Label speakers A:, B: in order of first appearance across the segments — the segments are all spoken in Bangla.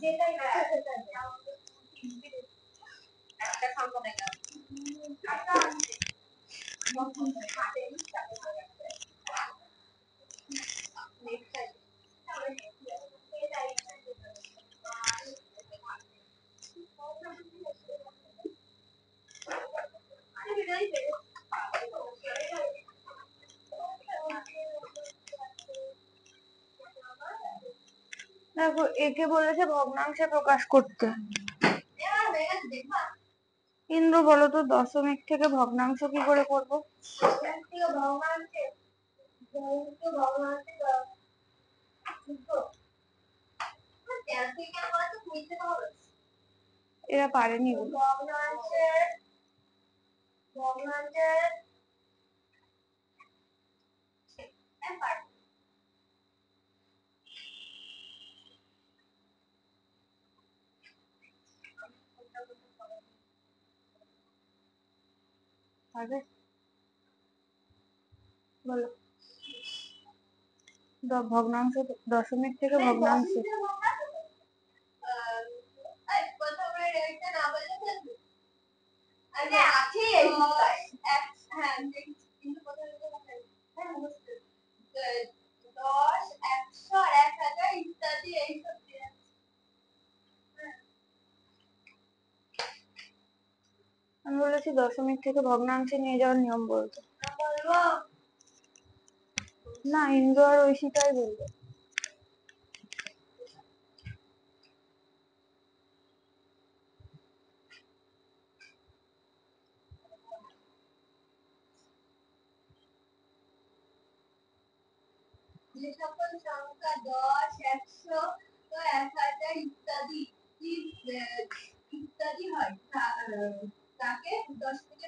A: যেটাই একটা খাবো না
B: দেখো একে বলেছে ভগ্নাংশে প্রকাশ করতে। ইন্দ্র বলো তো দশমিক থেকে ভগ্নাংশ কি করে করবো? এরা পারেনি পারবে? বলো ভগ্নাংশ দশমিক থেকে ভগ্নাংশ আমি বলেছি দশমিক থেকে ভগ্নাংশে নিয়ে যাওয়ার নিয়ম বলতে। না ইন্দ্র আর ঐশিকাই বলবে।
A: যে সকল সংখ্যা 10, 100, 1000 ইত্যাদি ইত্যাদি হয় তাকে 10 থেকে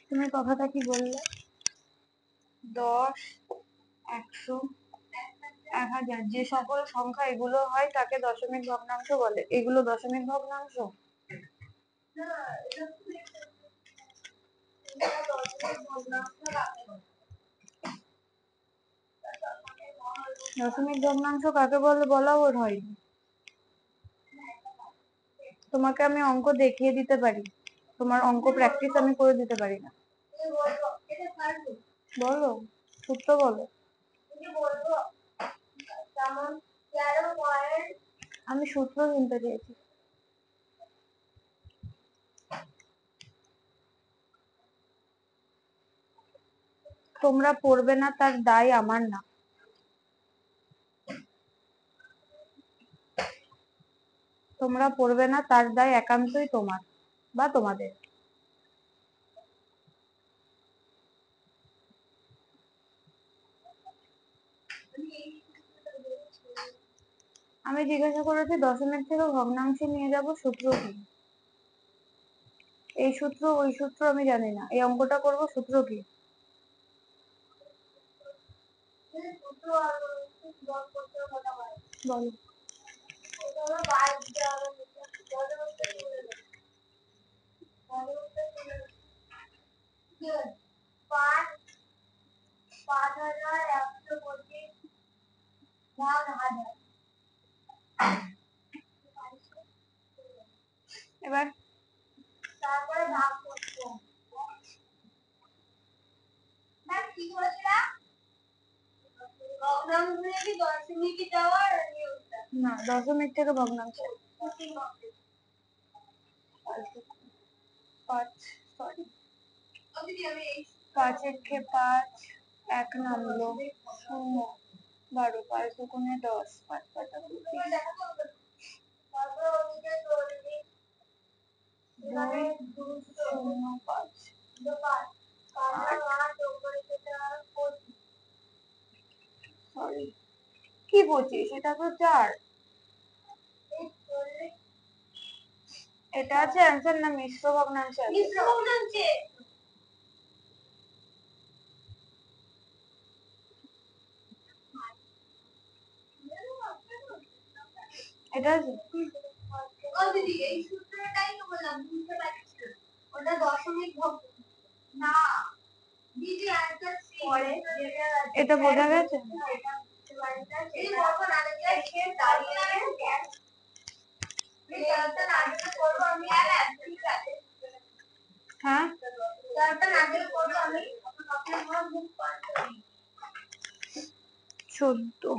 B: তুমি কথাটা কি বললে? 10, 100, 1000 যে সকল সংখ্যা এগুলো হয় তাকে দশমিক ভগ্নাংশ বলে। এগুলো দশমিক ভগ্নাংশ? দশমিক ভগ্নাংশ কাকে বলে বলাও ওর হয়নি। তোমাকে আমি অঙ্ক দেখিয়ে দিতে পারি, তোমার অঙ্ক প্র্যাকটিস আমি করে দিতে পারি না। বলো সূত্র বলো। আমি সূত্র শুনতে চেয়েছি। তোমরা পড়বে না তার দায় আমার না। তোমরা পড়বে না তার দায় একান্তই তোমার বা তোমাদের। আমি জিজ্ঞাসা করেছি দশমিক থেকে ভগ্নাংশে নিয়ে যাব সূত্র কি? এই সূত্র ওই সূত্র আমি জানি না, এই অঙ্কটা করব সূত্র কি? বলো। এবার
A: তারপরে ভাগ করতে না কি বলছিলা ভগ্নাংশে কি দশমিকে যাওয়ার নিয়মটা
B: না দশমিক থেকে ভগ্নাংশ। 5 সরি 5 একে 5 এক নামলো 0 12 5 দুগুণে 10 5 5 সরি কি 25? এটা তো 4। এটা আছে অ্যান্সার না মিশ্র ভগ্নাংশে আছে?
A: মিশ্র ভগ্নাংশে
B: এটা আছে?
A: ও দিদি এই সূত্রটাই তো বললাম বুঝতে পারছি না ওটা দশমিক ভগ্নাংশ না দিদি অ্যান্সার সি পরে
B: এটা বোঝা গেছে?
A: এই বর্গ না দেখলে সে দাঁড়িয়ে করবো আমি ঠিক আছে
B: হ্যাঁ,
A: তারটা না দিলে করবো আমি বুক করতে
B: 14।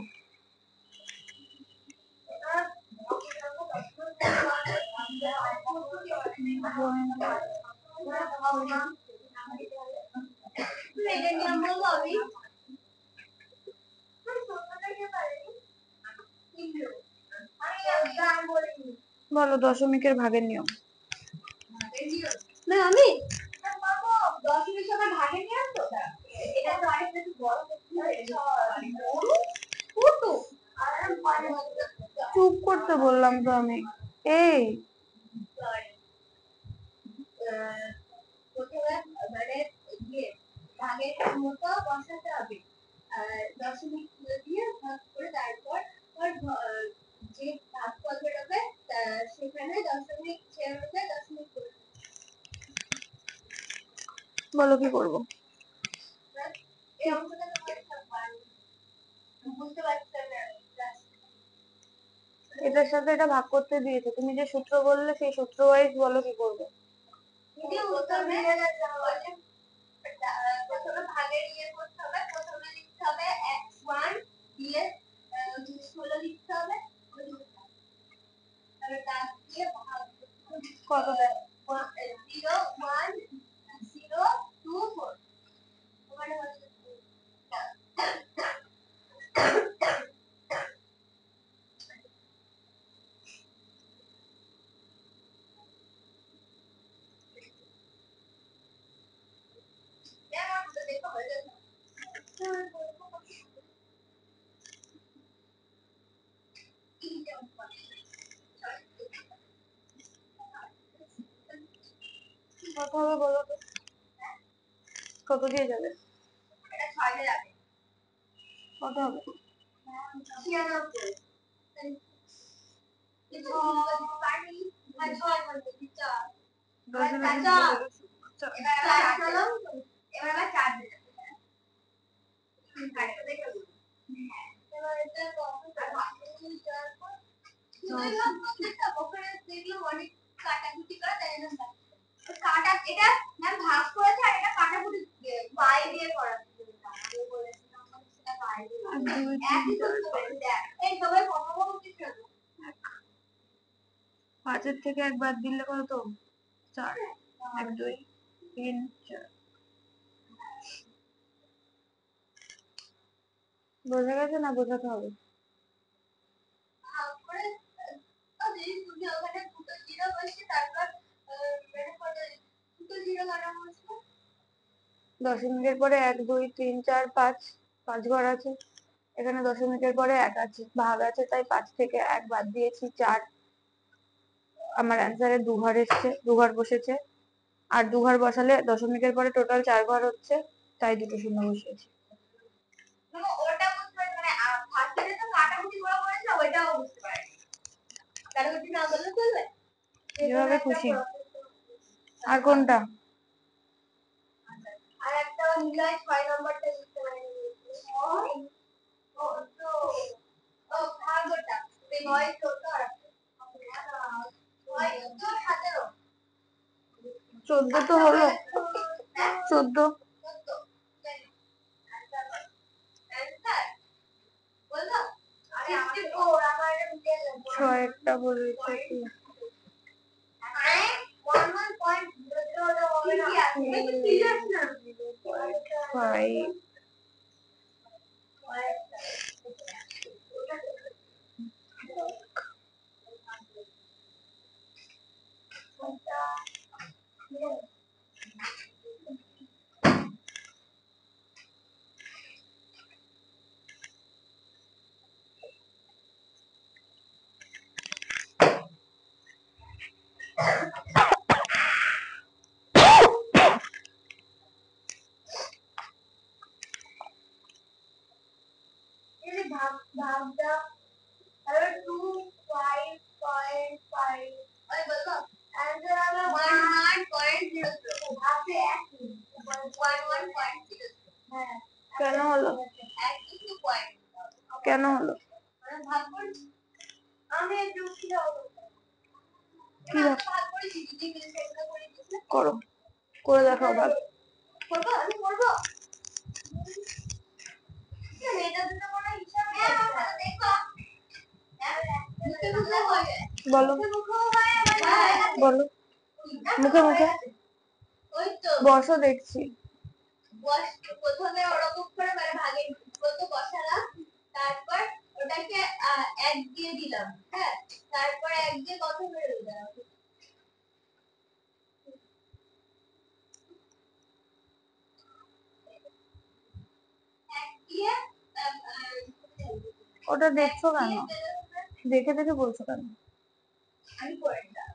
B: বলো দশমিকের ভাগের নিয়ম।
A: না আমি দশমিক সবার ভাগে নিয়ে আসতো এটা তো আরেকটা একটু বড়
B: চুপ করতে বললাম তো আমি। এই
A: প্রথমে মানে ভাগের মতো বসাতে হবে দশমিক দিয়ে ভাগ করে তারপর যে ভাগ করবে সেখানে দশমিক দশমিক করে
B: বলো কি করবো?
A: এই অঙ্কটা বুঝতে পারছি না
B: এটার সাথে এটা ভাগ করতে দিয়েছে, তুমি যে সূত্র বললে সেই সূত্র ওয়াইজ বলো কি করবে।
A: প্রথমে ভাগের ইয়ে করতে হবে প্রথমে লিখতে হবে x1 দিয়ে 16 লিখতে হবে তাহলে তার দিয়ে ভাগ
B: কত
A: 0 1 0 2 4 ওখানে হচ্ছে
B: কত হবে বলো তো? কত দিয়ে যাবে? কত হবে? 5 থেকে 1 বাদ দিলে কত? 4। 1 2 3 4। বোঝা গেছে না বোঝাতে হবে? দশমিকের পরে 1 2 3 4 5 5 ঘর আছে, এখানে দশমিকের পরে 1 আছে, ভাগ আছে, তাই 5 থেকে 1 বাদ দিয়েছি 4। আমার অ্যান্সারে 2 ঘর এসছে, 2 ঘর বসেছে। আর 2 ঘর বসালে দশমিকের পরে টোটাল 4 ঘর হচ্ছে, তাই দুটো শূন্য বসিয়েছি।
A: ওটা বুঝতে পারি মানে ফার্স্টে তো কাটাকুটি করা হয়েছে ওইটাও বুঝতে পারি কাটাকুটি না বললে চলবে
B: যেভাবে খুশি। আর কোনটা?
A: আর একটা নিলয় 6 নম্বরটা লিখতে পারি ও তো ও ভাগটা এই 9 14 আর
B: 14 তো হলো। 14 6 একটা বলেছে কি? 5
A: ভাগটা তাহলে 2.5 ওই বলতো অ্যানসার হবে 11.00 ভাগটা একই 11.00 হ্যাঁ
B: কেন হলো?
A: একটু পয়েন্ট
B: কেন হলো?
A: ভাগ করছি আমি একটু কি ভাগ করেছি দিদি সেটা করে দিচ্ছে
B: করো, করে দেখাও ভাগ।
A: করবো আমি করবো এটা তো কোনো হিসাব নেই দেখো
B: বলো বলো, মুখে মুখে
A: ওই তো
B: বসো, দেখছি।
A: প্রথমে ওরকম করে মানে ভাগের কত বসালাম, তারপর ওটাকে এক দিয়ে দিলাম, হ্যাঁ, তারপর এক দিয়ে কত করে দিলাম এক দিয়ে
B: ওটা দেখছো কেন? দেখে দেখে বলছো কেন?
A: আমি করে দিলাম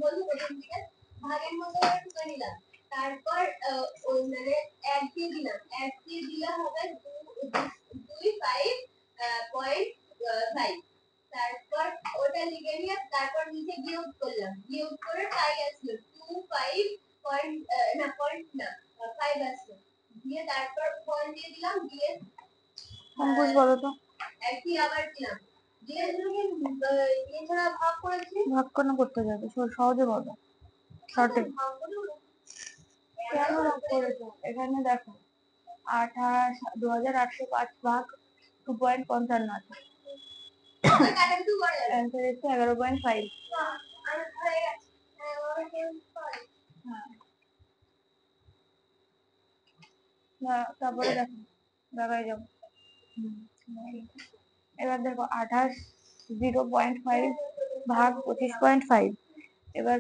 A: বলবো প্রথম দিকে ভাগের মধ্যে একটু নিলাম, তারপর ওই মানে এক দিয়ে দিলাম, এক দিয়ে দিলে হবে 2.5, তারপর ওটা লিখে নিয়ে তারপর নিচে বিয়োগ করলাম, বিয়োগ করে পাই আসলো 2.5 না পয়েন্ট না 5 আসলো, দিয়ে তারপর পয়েন্ট দিয়ে দিলাম, দিয়ে
B: অঙ্কুশ বলো তো।
A: একই আবার দিলাম, দিয়ে এছাড়া ভাগ করেছি।
B: ভাগ কেন করতে যাবে? সহজে বলো, শর্টে। কেন ভাগ করেছো? এখানে দেখো 28,2805 ভাগ 2.55 আছে। অ্যান্সার এসছে 11.5। তারপরে দেখো, দেখাই যাবো। এবার দেখো 0.5 ভাগ 25.5। এবার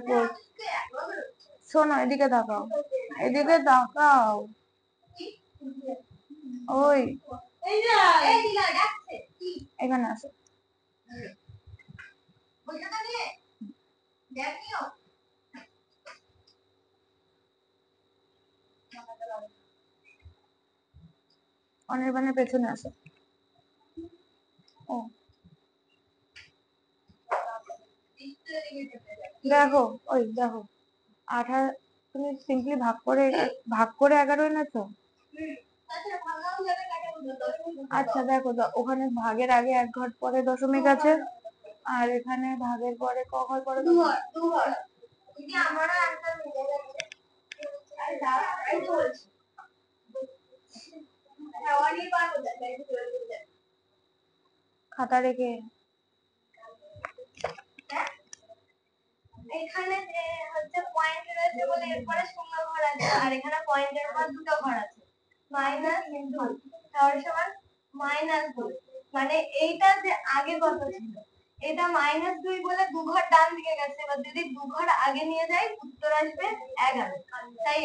B: শোনো, এদিকে তাকাও, এদিকে তাকাও। ওই এখানে আসো। অনির্বাণের পেছনে আসো। ও দেখো, ওই দেখো 28, তুমি সিম্পলি ভাগ করে 11 এনেছো। আচ্ছা দেখো, ওখানে ভাগের আগে এক ঘর পরে দশমিক আছে, আর এখানে ভাগের পরে ক ঘর পরে খাতা রেখে।
A: এখানে যে হচ্ছে পয়েন্ট রয়েছে বলে এরপরে শূন্য ঘর আছে, আর এখানে পয়েন্টের পর দুটো ঘর আছে, মাইনাস ইনটু তার সমান -2, মানে এইটা যে আগে কত ছিল, এটা -2 বলে দু ঘর ডান দিকে গেছে, এবার যদি দু ঘর আগে নিয়ে যাই উত্তর আসবে 11, তাই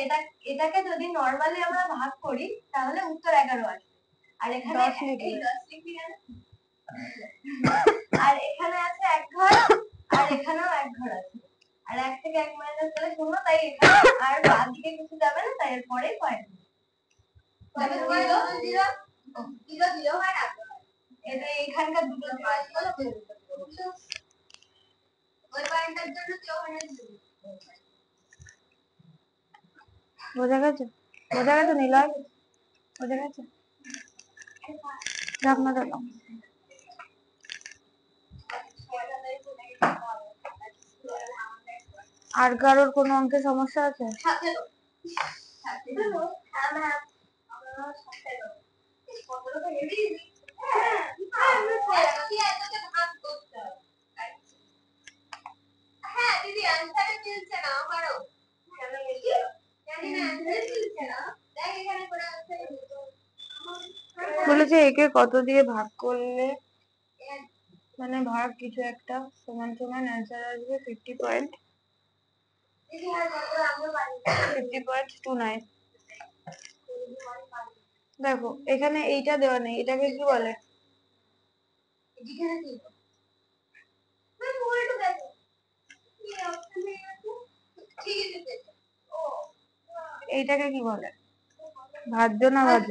A: এটাকে যদি নরমালি আমরা ভাগ করি তাহলে উত্তর 11 আসবে। আর এখানে 10 লিখি কেন? আর এখানে আছে এক ঘর, আর এখানেও এক ঘর আছে, আর এক থেকে এক মাইনাস করে শূন্য, তাই এখানে আর বাদ দিকে কিছু যাবে না, তাই এর পরে পয়েন্ট জিরো হয় না, এটা এখানকার দুটো ওই পয়েন্টের জন্য কেউ
B: বোঝা গেছে? বোঝা গেছে নিলয়? বোঝা গেছে? ঢাকনা দাও। আর কারোর কোনো অঙ্কে সমস্যা আছে?
A: হ্যাঁ দিদি অ্যানসারে মিলছে না আমারও, জানি না অ্যানসারে মিলছে না, দেখ এখানে করে অ্যানসারে
B: বলেছে একে কত দিয়ে ভাগ করলে মানে ভাগ কিছু একটা সমান সমান অ্যান্সার আসবে 50.29। দেখো এখানে এইটা দেওয়া নেই, এটাকে কি বলে? এইটাকে কি বলে? ভাজ্য না ভাজ্য?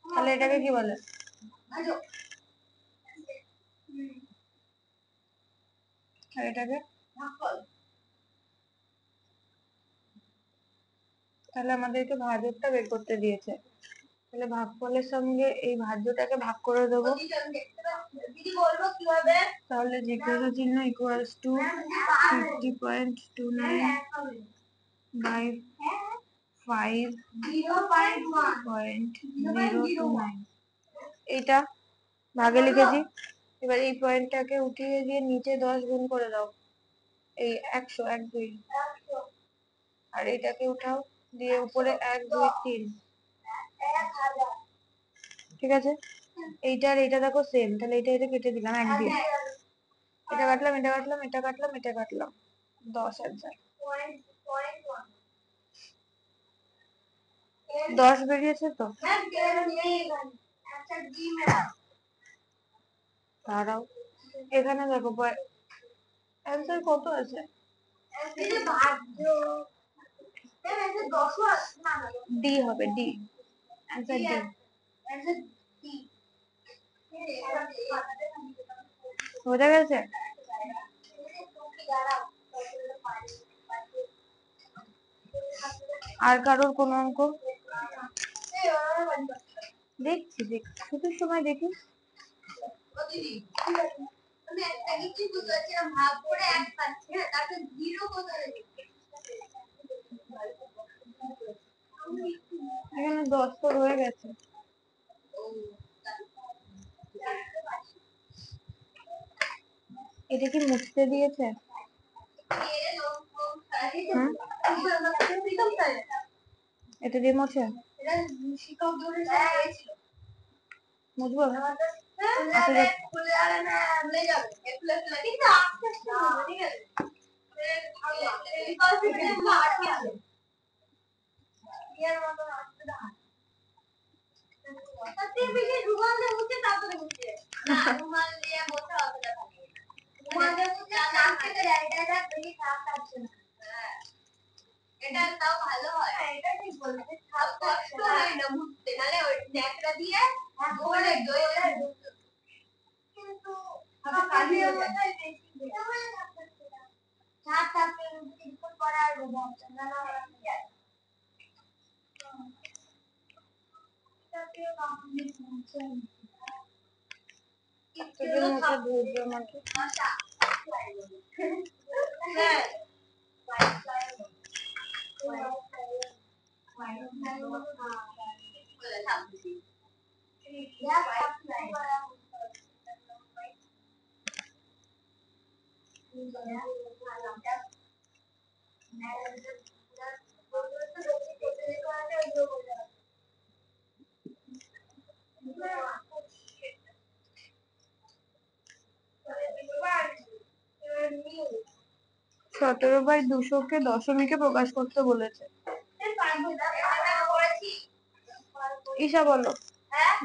B: তাহলে এটাকে কি বলে? আর এটাকে তাহলে আমাদেরকে ভাজকটা বের করতে দিয়েছে, তাহলে ভাগফলের সঙ্গে এই ভাজ্যটাকে ভাগ করে দেবো।
A: দিদি বলবো কিভাবে?
B: তাহলে জিজ্ঞাসা চিহ্ন ইকুয়ালস টু 50.29 বাই 5.029, এইটা ভাগে লিখেছি। এবার এই পয়েন্টটাকে উঠিয়ে দিয়ে নিচে 10 গুণ করে দাও, এই 100 1 2, আর এটাকে উঠাও দিয়ে উপরে 1 2 3, ঠিক আছে। এইটা আর এইটা দেখো সেম, তাহলে এটা এটা কেটে দিলাম 1 দিয়ে, এটা কাটলাম এটা কাটলাম এটা কাটলাম এটা কাটলাম, 10 অ্যান্সার। 10 বেরিয়েছে তো, দাঁড়াও এখানে দেখো অ্যান্সার কত আছে, ডি হবে, ডি অ্যান্সার, ডি বোঝা গেছে। আর কারোর কোনো অঙ্ক দেখছি, ছুটির সময় দেখি। এখানে 10 তো রয়ে গেছে, এটা কি মুছতে দিয়েছে? এটা দিয়ে মোছে মুছবো,
A: এটা তাও ভালো হয়, এটা ঠিক বলতে কষ্ট হয় না মুছতে, নালে ওই ন্যাকড়া দিয়ে ধরে দইটা কিন্তু কালির মধ্যে বেশি সাত সাত ইনপুট করার না না
B: সতেরো বাই 200 কে দশমিকে প্রকাশ করতে বলেছে। ঈশা বলো,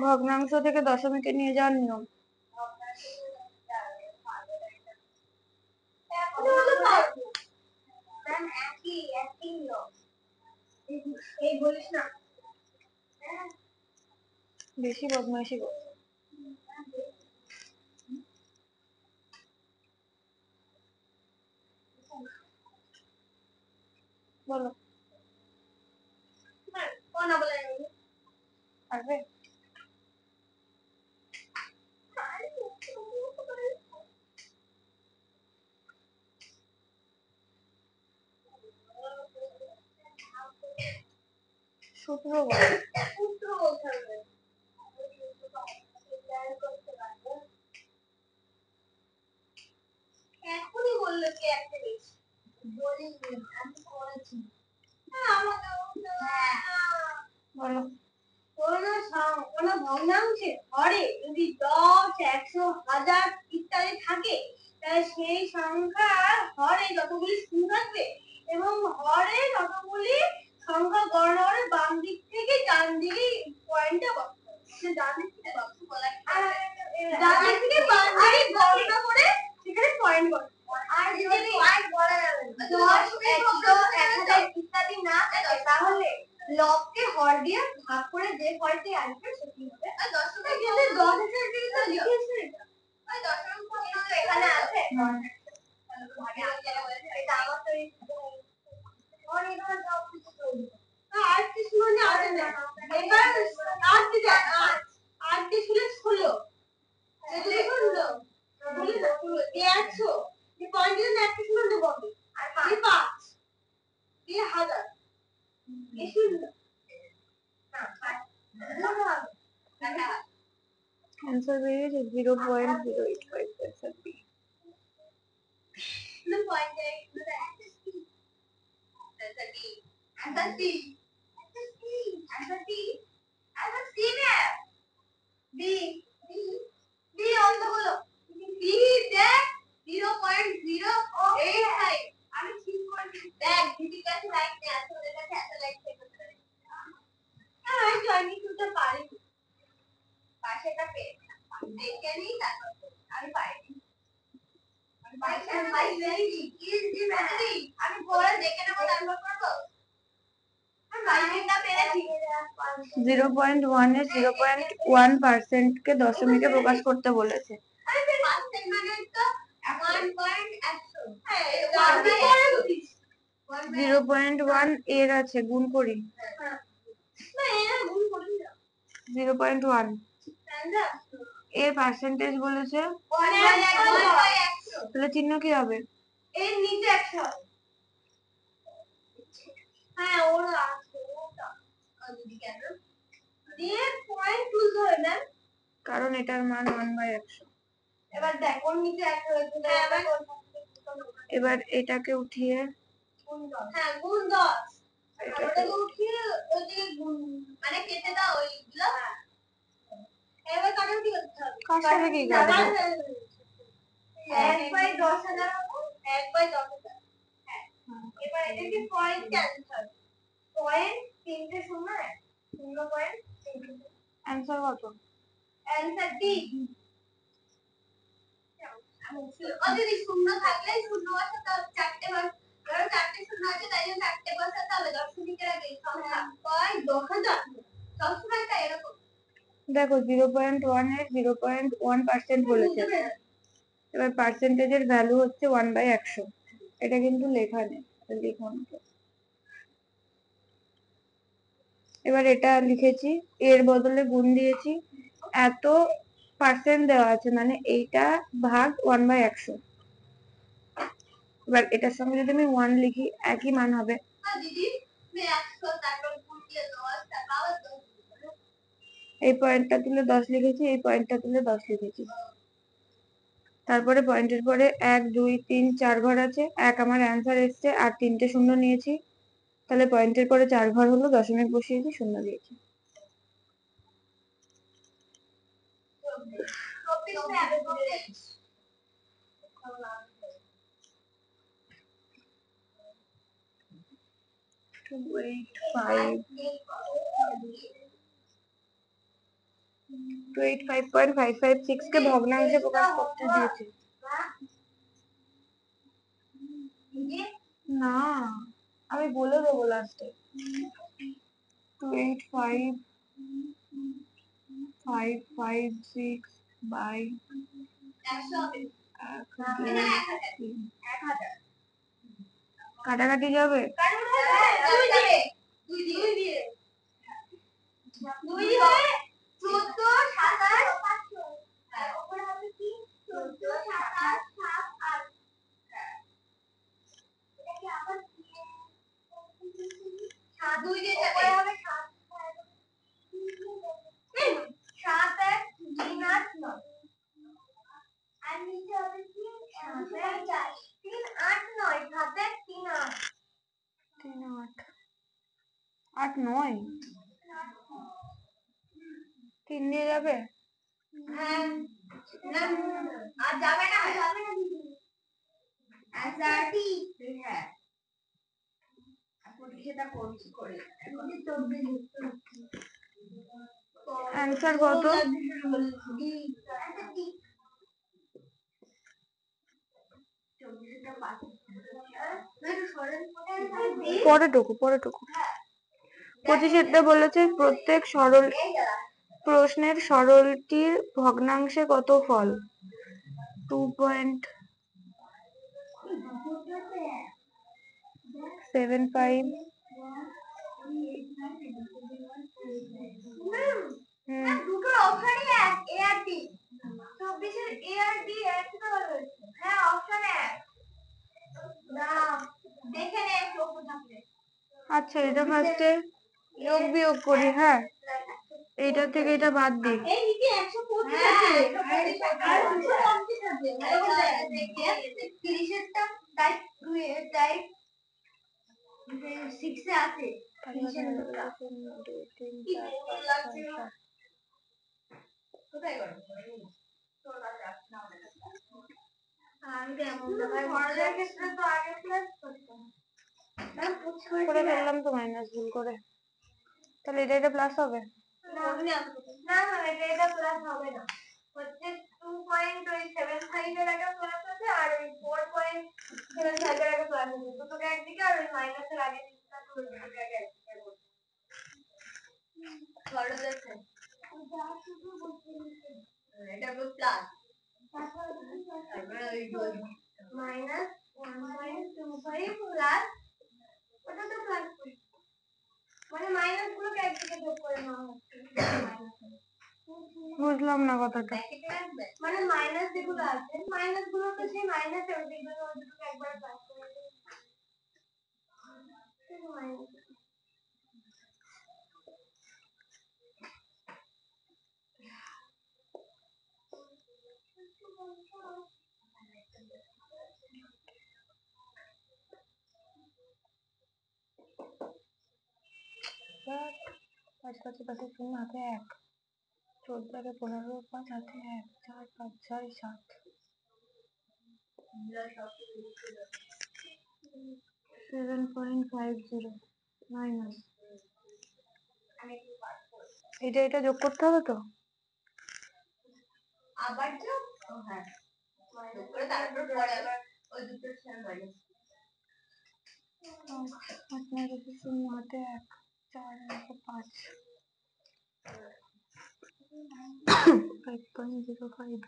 B: ভগ্নাংশ থেকে দশমিকে নিয়ে যাওয়ার নিয়ম। বেশি বদমাইশি করছে। বলো পারবে? সূত্র বলো।
A: এখনই বললো কি একটা বেশি বলিনি, আমি করেছি।
B: বলো
A: কোনো ভগ্নাংশে হরে যদি 10, 100, 1000 ইত্যাদি থাকে, তাহলে সেই সংখ্যার হরে যতগুলি শূন্য থাকবে এবং হরে ততগুলি সংখ্যা গণনা করে বাম দিক থেকে ডান দিকে পয়েন্টটা বসাতে হবে। ডান দিক থেকে বাম দিকে গণনা করে সেখানে পয়েন্ট বসাতে হবে। আর যদি পয়েন্ট বলা যাবে না, 10, 100, 1000 ইত্যাদি না থাকে, তাহলে লবকে হর দিয়ে ভাগ করে যে ফলটি আসবে সেটি হবে। আর 10 কিন্তু 10 এর দিকে তো লিখেছে এটা। ওই 10 এর কিন্তু এখানে আছে। এটা আমার তো এই হর এখানে সব কিছু তৈরি। না এবার 8 দিয়ে 8 দিয়ে 16 দিয়ে 16 বলি না দিয়ে 100 দিয়ে পয়েন্ট দিয়ে 1 দেবো আমি আর 5 দিয়ে 1000 দিয়ে 0 না
B: आंसर बेरिए 0.085% बी
A: no point answer D না D D অন্ত বলো D দেখ 0.085 আমি ঠিক করে দেখ দিদির কাছে লাইক নেই আছে ওদের কাছে এত লাইক থেকে করে আমি জয়েনিং করতে পারি পাশেটা পেয়ে দেখে নি তারপর আমি পারি আমি পরে দেখে নেবো তারপর করবো
B: 0.1 এর 0.1% কে দশমিকে প্রকাশ করতে বলেছে 0.1 এর আছে গুণ করি 0.1 এর পার্সেন্টেজ বলেছে তাহলে চিহ্ন কি হবে
A: এর নিচে 100 হ্যাঁ ওরা আছে ওটা যদি কেন দিয়ে পয়েন্ট তুলতে হয় না
B: কারণ এটার মান 1/100
A: এবার দেখ ওর নিচে 100 হয়েছে
B: এবার এটাকে উঠিয়ে
A: গুণ 10 হ্যাঁ গুণ 10 এটাকে উঠিয়ে ওদিকে গুণ মানে কেটে দাও ওইগুলো এবার কাটাকুটি করতে হবে
B: কার সাথে কি কাটবে
A: 1/10,000 1/10,000 হ্যাঁ এবার এটাকে পয়েন্ট ক্যান্সেল হবে পয়েন্ট 3 শূন্য 0 পয়েন্ট
B: आंसर কত
A: অ্যানসার ডি যদি শূন্য থাকলে শূন্য বসাতে হবে চারটে বার কারণ চারটে শূন্য আছে তাই জন্য চারটে বসাতে হবে দশমিকের আগে সংখ্যা পয়েন্ট 10,000 সবসময় তাই এরকম
B: দেখো 0.1 এর 0.1% বলেছে এবার পার্সেন্টেজের ভ্যালু হচ্ছে 1/100 এটা কিন্তু লেখা নেই লিখো না এবার এটা লিখেছি এর বদলে গুণ দিয়েছি এত পার্সেন্ট দেওয়া আছে মানে এইটা ভাগ 1/100 এবার এটার সঙ্গে যদি আমি 1 লিখি একই মান হবে
A: দিদি 100 তারপর গুণ দিয়ে 10 তারপর আবার 10
B: এই পয়েন্টটা তুলে 10 লিখেছি এই পয়েন্টটা তুলে 10 লিখেছি তারপরে পয়েন্টের পরে 1 2 3 4 ঘর আছে এক আমার অ্যান্সার এসছে আর তিনটে শূন্য নিয়েছি তাহলে পয়েন্টের পরে 4 ঘর হলো দশমিক বসিয়েছি শূন্য দিয়েছি 285.556 কে ভগ্নাংশে প্রকাশ করতে দিয়েছে না আমি বলে দেবো লাস্টে 285.556 বাই
A: 100
B: কাটাকাটি যাবে
A: দুই দিয়ে 14 27 ওপরে হবে কি 14 27 7 8 এটা কি আবার 2 দিয়ে যাবে হবে 7 3 8 9 আর নিচে হবে কি 3 8 9 7 3 8
B: 3 8 8 9 3 দিয়ে যাবে
A: হ্যাঁ না আর যাবে না দিদি আচ্ছা ঠিক হ্যাঁ এখন সেটা করছি করে এখন 24
B: অ্যান্সার কত পরে টুকু 25 বলেছে প্রত্যেক সরল প্রশ্নের সরলটির ভগ্নাংশে কত ফল 2.75
A: দুটোর অপশনই এক, এ আর ডি। 24 এর এ আর ডি একই তো হয়েছে। হ্যাঁ অপশন এক। না দেখে নে প্রশ্ন থাকলে।
B: আচ্ছা এটা ফার্স্টে যোগ বিয়োগ করি। হ্যাঁ এইটা থেকে এটা বাদ দিই।
A: এই দিদি 125 আছে। আর 250 আছে। 30 এরটা টাইপ 2 এর টাইপ 6 এ আছে। 30 এর দুটো।
B: 2 3 4 5 6 7।
A: কোথায় করো? আমি কেমন ভাই বড়দের ক্ষেত্রে তো আগে প্লাস করতাম।
B: করে ফেললাম তো মাইনাস ভুল করে। তাহলে এটা প্লাস হবে?
A: না না এটা প্লাস হবে না। হচ্ছে 2.75 এর আগে প্লাস আছে আর ওই 4.75 এর আগে প্লাস আছে। দুটোকে একদিকে আর ওই মাইনাসের আগে দিকটা তো ওই দুটোকে আগে একদিকে করব। বড় দেখে এটা হলো প্লাস তারপরে ওই মাইনাস 1.25 প্লাস ওটা তো প্লাস মানে মাইনাস গুলোকে একদিকে যোগ করে নেওয়া হচ্ছে।
B: বুঝলাম না কথাটা।
A: মানে মাইনাস যেগুলো আছে মাইনাস গুলো তো সেই মাইনাস এর দিকে ওই দুটোকে একবার প্লাস করে দেব।
B: পাঁচ পাঁচে পাশে শূন্য হাতে 1, 14 আগে 15, 5 হাতে 1, 4 5 6 7। 7.50 মাইনাস। এটা যোগ করতে হবে তো?
A: আবার যোগ হ্যাঁ যোগ করে তারপর পরে আবার ওই দুটো শেয়ার মাইনাস
B: 5 9 শূন্য হাতে 1, 4 5। 5.05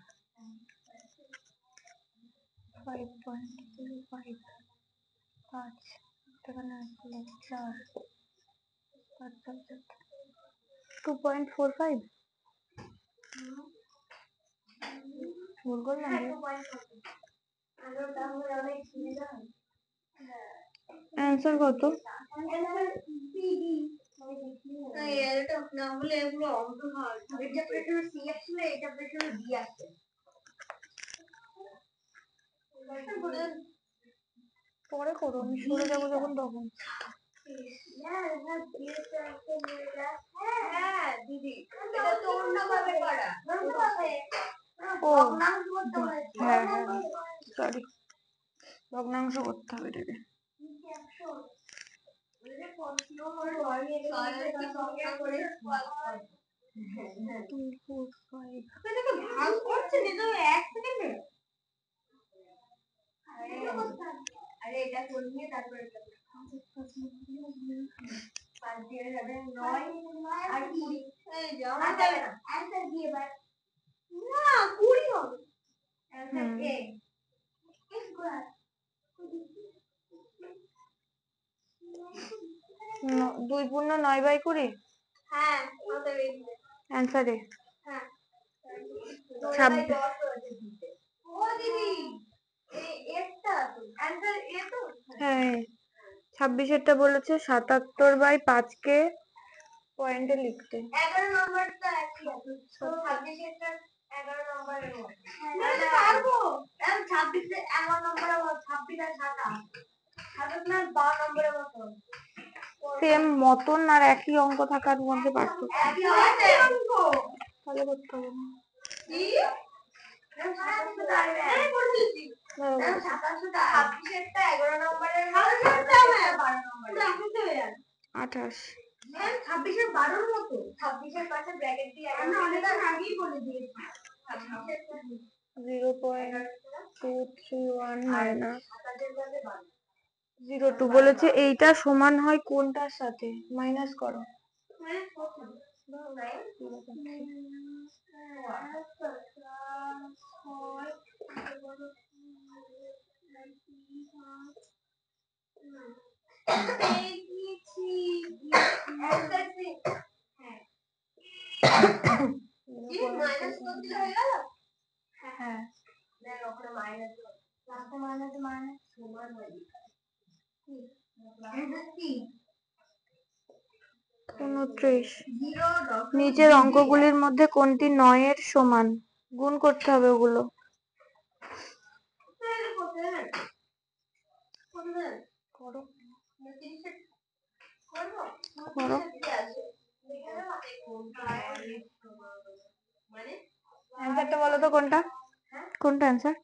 B: 5.05 5 এখানে আসলে 4 5 7 2.45 ভুল করলাম রে। অ্যান্সার কত?
A: এটা না হলে এগুলো অঙ্ক হয়। এটা পেছনে সি আসলে এটা পেছনে ডি আসছে।
B: পরে করো, আমি সরে যাবো যখন তখন।
A: হ্যাঁ দিদি এটা তো অন্যভাবে করা।
B: ও হ্যাঁ হ্যাঁ সরি, ভগ্নাংশ করতে হবে এটাকে।
A: ভাগ করছে এক সেকেন্ডে। আরে এটা করবি তারপরে এটা 5 দিয়ে যাবে 9 আর 20 এই যাও না যাবে না অ্যানসার কি এবার না 20 হবে অ্যানসার এ স্কয়ার
B: 2 পূর্ণ 9/20।
A: হ্যাঁ হবে
B: অ্যানসার এ।
A: হ্যাঁ
B: 26।
A: ও দিদি এটা তো অ্যানসার এ তো
B: হ্যাঁ 26 এরটা বলেছে 77/5 কে পয়েন্টে লিখতে।
A: 11 নম্বরটা একই আছে তো 26 এরটা 11 নম্বরের মধ্যে আমি পারবো 26 এ 11 নম্বরের মধ্যে 26 আর 27 27 না 12 নম্বরের মতো
B: সেম মতন আর একই অঙ্ক থাকার মধ্যে পার্থক্য।
A: একই অঙ্ক
B: তাহলে করতে হবে না
A: কি আমি 27 পারবে আমি করে দিয়েছি 27 এরটা 11 নম্বরের মধ্যে 12 নম্বরের
B: 28।
A: 26 এর 12 এর মতো 26 এর পাশে ব্র্যাকেট দিয়ে আমরা অনেকদিন আগেই বলে দিয়েছি
B: 0.231 মাইনাস 02 বলেছে এইটা সমান হয় কোনটার সাথে? মাইনাস করো। 29। নিচের অঙ্কগুলির মধ্যে কোনটি 9 এর সমান? গুণ করতে হবে ওগুলো। করো করো। অ্যান্সারটা বলো তো কোনটা? কোনটা অ্যান্সার?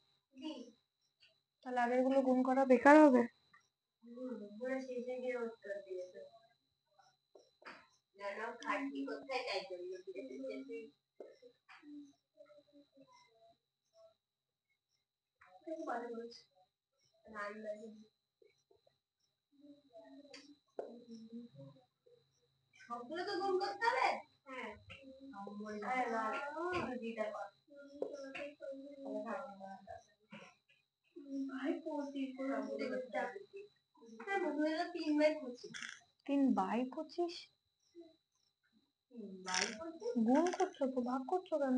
B: তাহলে আগের গুলো গুণ করা বেকার হবে।
A: সবগুলো তো গুণ করতে হবে।
B: তিন বাই 25 গুণ করছো তো, ভাগ করছো কেন?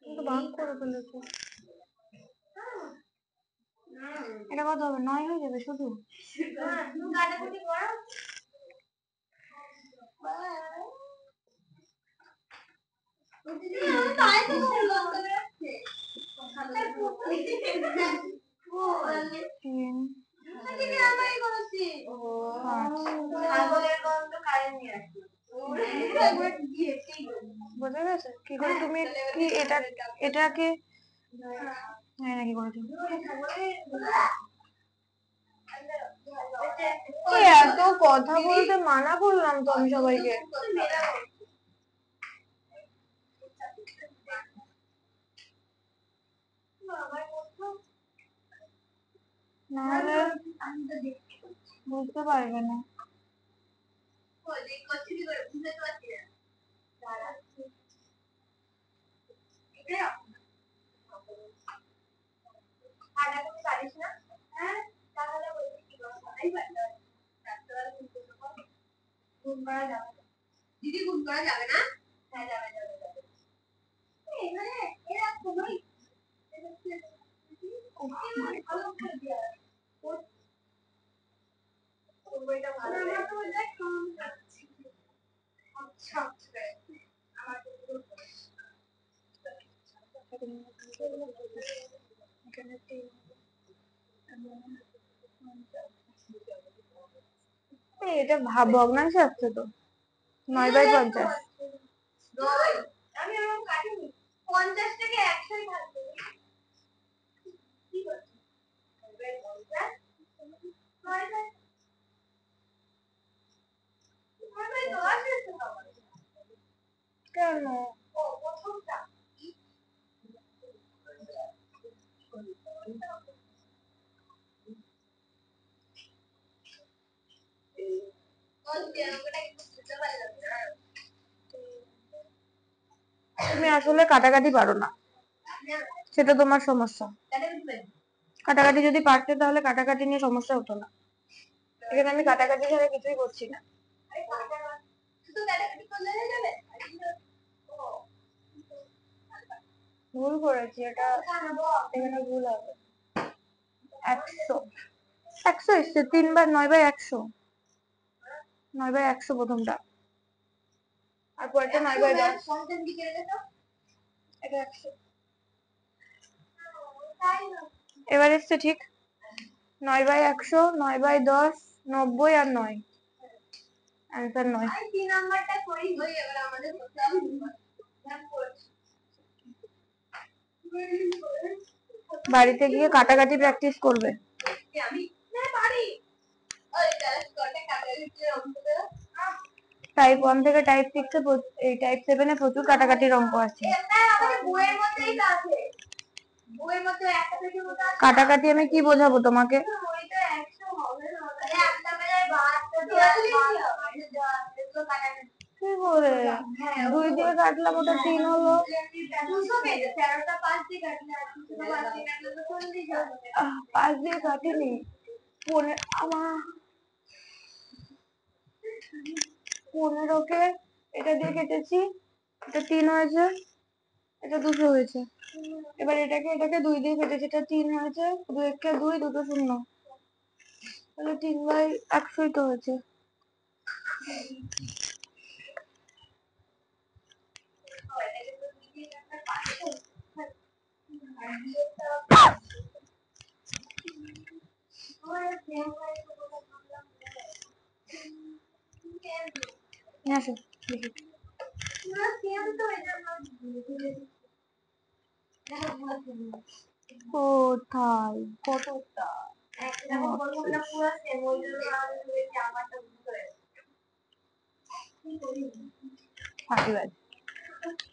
B: তুমি তো ভাগ করে ফেলেছো। এটা কত হবে? 9 হয়ে যাবে শুধু। তিন বোঝা গেছে কি করে? তুমি কি এটাকে হ্যাঁ নাকি করেছো? এত কথা বলতে মানা করলাম তো আমি সবাইকে। নাহলে বুঝতে পারবে না।
A: দিদি গুণ করা যাবে না? হ্যাঁ যাবে যাবে যাবে। এখানে এরা কোনোই
B: এটা ভগ্নাংশে আসছে তো। 9/50।
A: আমি ওরকম কাটিনি। 50 থেকে 100 থাকবে। কি করছিস? 9/10
B: কেন?
A: ও প্রথমটা
B: তুমি আসলে কাটাকাটি পারো না, সেটা তোমার সমস্যা। কাটাকাটি যদি পারতে তাহলে কাটাকাটি নিয়ে সমস্যা হতো না। এখানে আমি কাটাকাটি ছাড়া কিছুই করছি না। ভুল করেছি, এটা এখানে ভুল হবে। 100 100 এসছে 3 বার। 9/100 9/100 প্রথমটা, আর পরেরটা 9/10। এটা 100। এবার এসছে ঠিক 9/100 9/10 90 আর 9। অ্যান্সার 9। বাড়িতে গিয়ে কাটাকাটি প্র্যাকটিস করবে। টাইপ 1 থেকে টাইপ 6 এই টাইপ 7 এ প্রচুর কাটাকাটির অঙ্ক আছে। কাটাকাটি আমি কি বোঝাবো তোমাকে? কি করে 2 দিয়ে কাটলাম, ওটা 3 হলো। 5 দিয়ে কাটিনি। আমার 15কে এটা দিয়ে কেটেছি, এটা 3 হয়েছে, এটা 200 হয়েছে। এবার এটাকে 2 দিয়ে কেটেছি, এটা 3 হয়েছে, 2 একে 2 দুটো শূন্য। তাহলে 3/100 তো হয়েছে। নিয়ে আসো দেখি কোথায় কতটা ফাঁকিবাজ।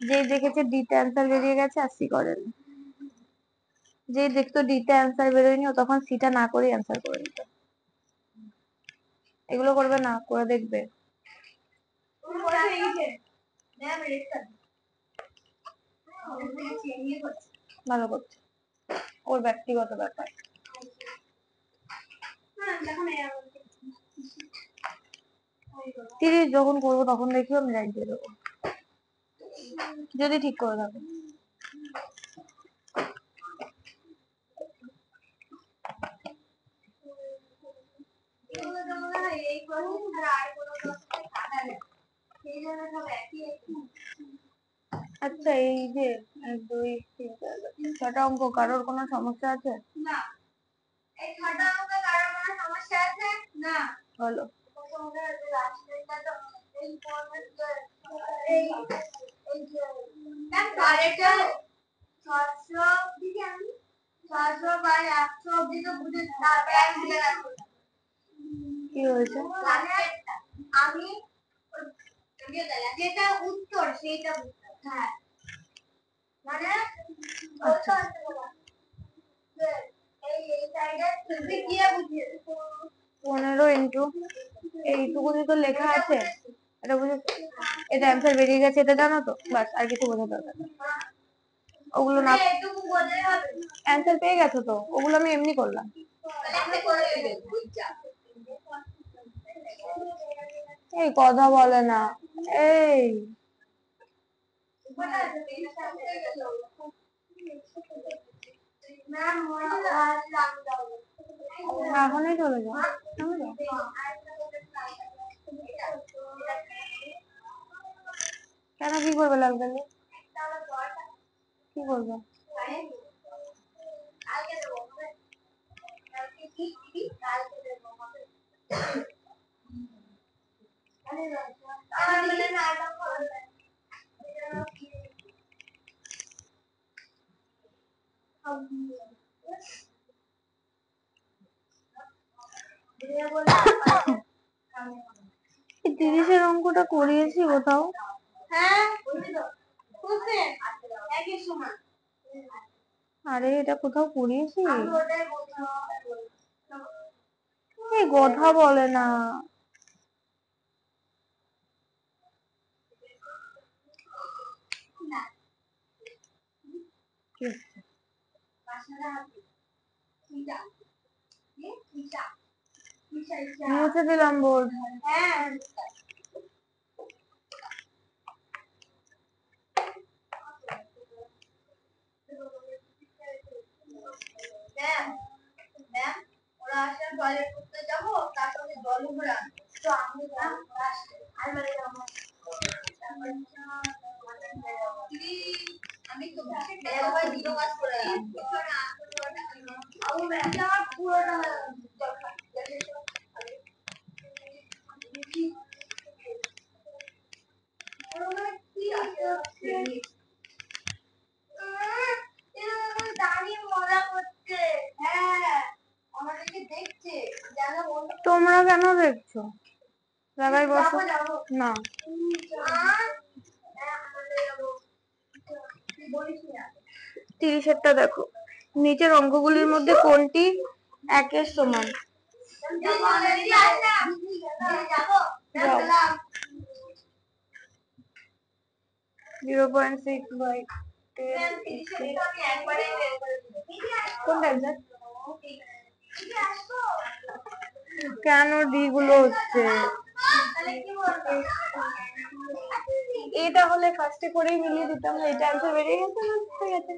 B: যেই দেখেছে ডিতে অ্যান্সার বেরিয়ে গেছে আর সি করেনি, যেই দেখতো ডিতে অ্যান্সার বেরোয়নি ও তখন সিটা না করে অ্যান্সার করে নিত। এগুলো করবে না, করে দেখবে। ভালো করছে, ওর ব্যক্তিগত ব্যাপার। 30 যখন করবো তখন দেখি আমি রাইট দিয়ে দেবো, যদি ঠিক করে থাকে। আচ্ছা এই যে 1 2 3 4 6টা অঙ্ক কারোর কোনো সমস্যা আছে?
A: না। এই 6টা অঙ্ক কারোর কোনো সমস্যা আছে? না।
B: হলো কি হয়েছে?
A: আমি যেটা উত্তর সেইটা হ্যাঁ মানে
B: আচ্ছা
A: এই সাইডে তুমি কি বুঝিয়ে
B: 15 ইন্টু এইটুকুনি তো লেখা আছে, এটা বুঝেছো? এটা অ্যান্সার বেরিয়ে গেছে, এটা জানো তো, বাস আর কিছু বোঝার দরকার নেই। ওগুলো না,
A: এটুকু বলে হবে
B: অ্যান্সার পেয়ে গেছো তো, ওগুলো আমি এমনি করলাম। এই কথা বলে না, এই এখনই চলে যাও, চলে যাও। কেন কি করবে লাল কালি? কি করবে? এই 30-এর অঙ্কটা করিয়েছি কোথাও?
A: হ্যাঁ
B: আরে এটা কোথাও করিয়েছি? এই কথা বলে না। কি হচ্ছে? মুছে দিলাম বোর্ড।
A: হ্যাঁ ম্যাম ম্যাম ওরা আসলে টয়লেট করতে যাবো তার সঙ্গে জল ভরা তো আমি আলমারি যাবো আমি তো একবার দুটো কাজ করে আমি ব্যাগটা আমার পুরোটা দরকার কি আছে দাঁড়িয়ে মজা করছে হ্যাঁ আমাদেরকে দেখছে জানো
B: তোমরা কেন দেখছো? জায়গায় বসো না। 30-এরটা দেখো, নিচের অঙ্কগুলির মধ্যে কোনটি 1-এর সমান? যাও। 0.6/10 কোনটা answer? কেন ডি গুলো হচ্ছে? এটা হলে ফার্স্টে করেই মিলিয়ে দিতাম, এটা অ্যান্সার বেরিয়ে গেছে না, হয়ে গেছে।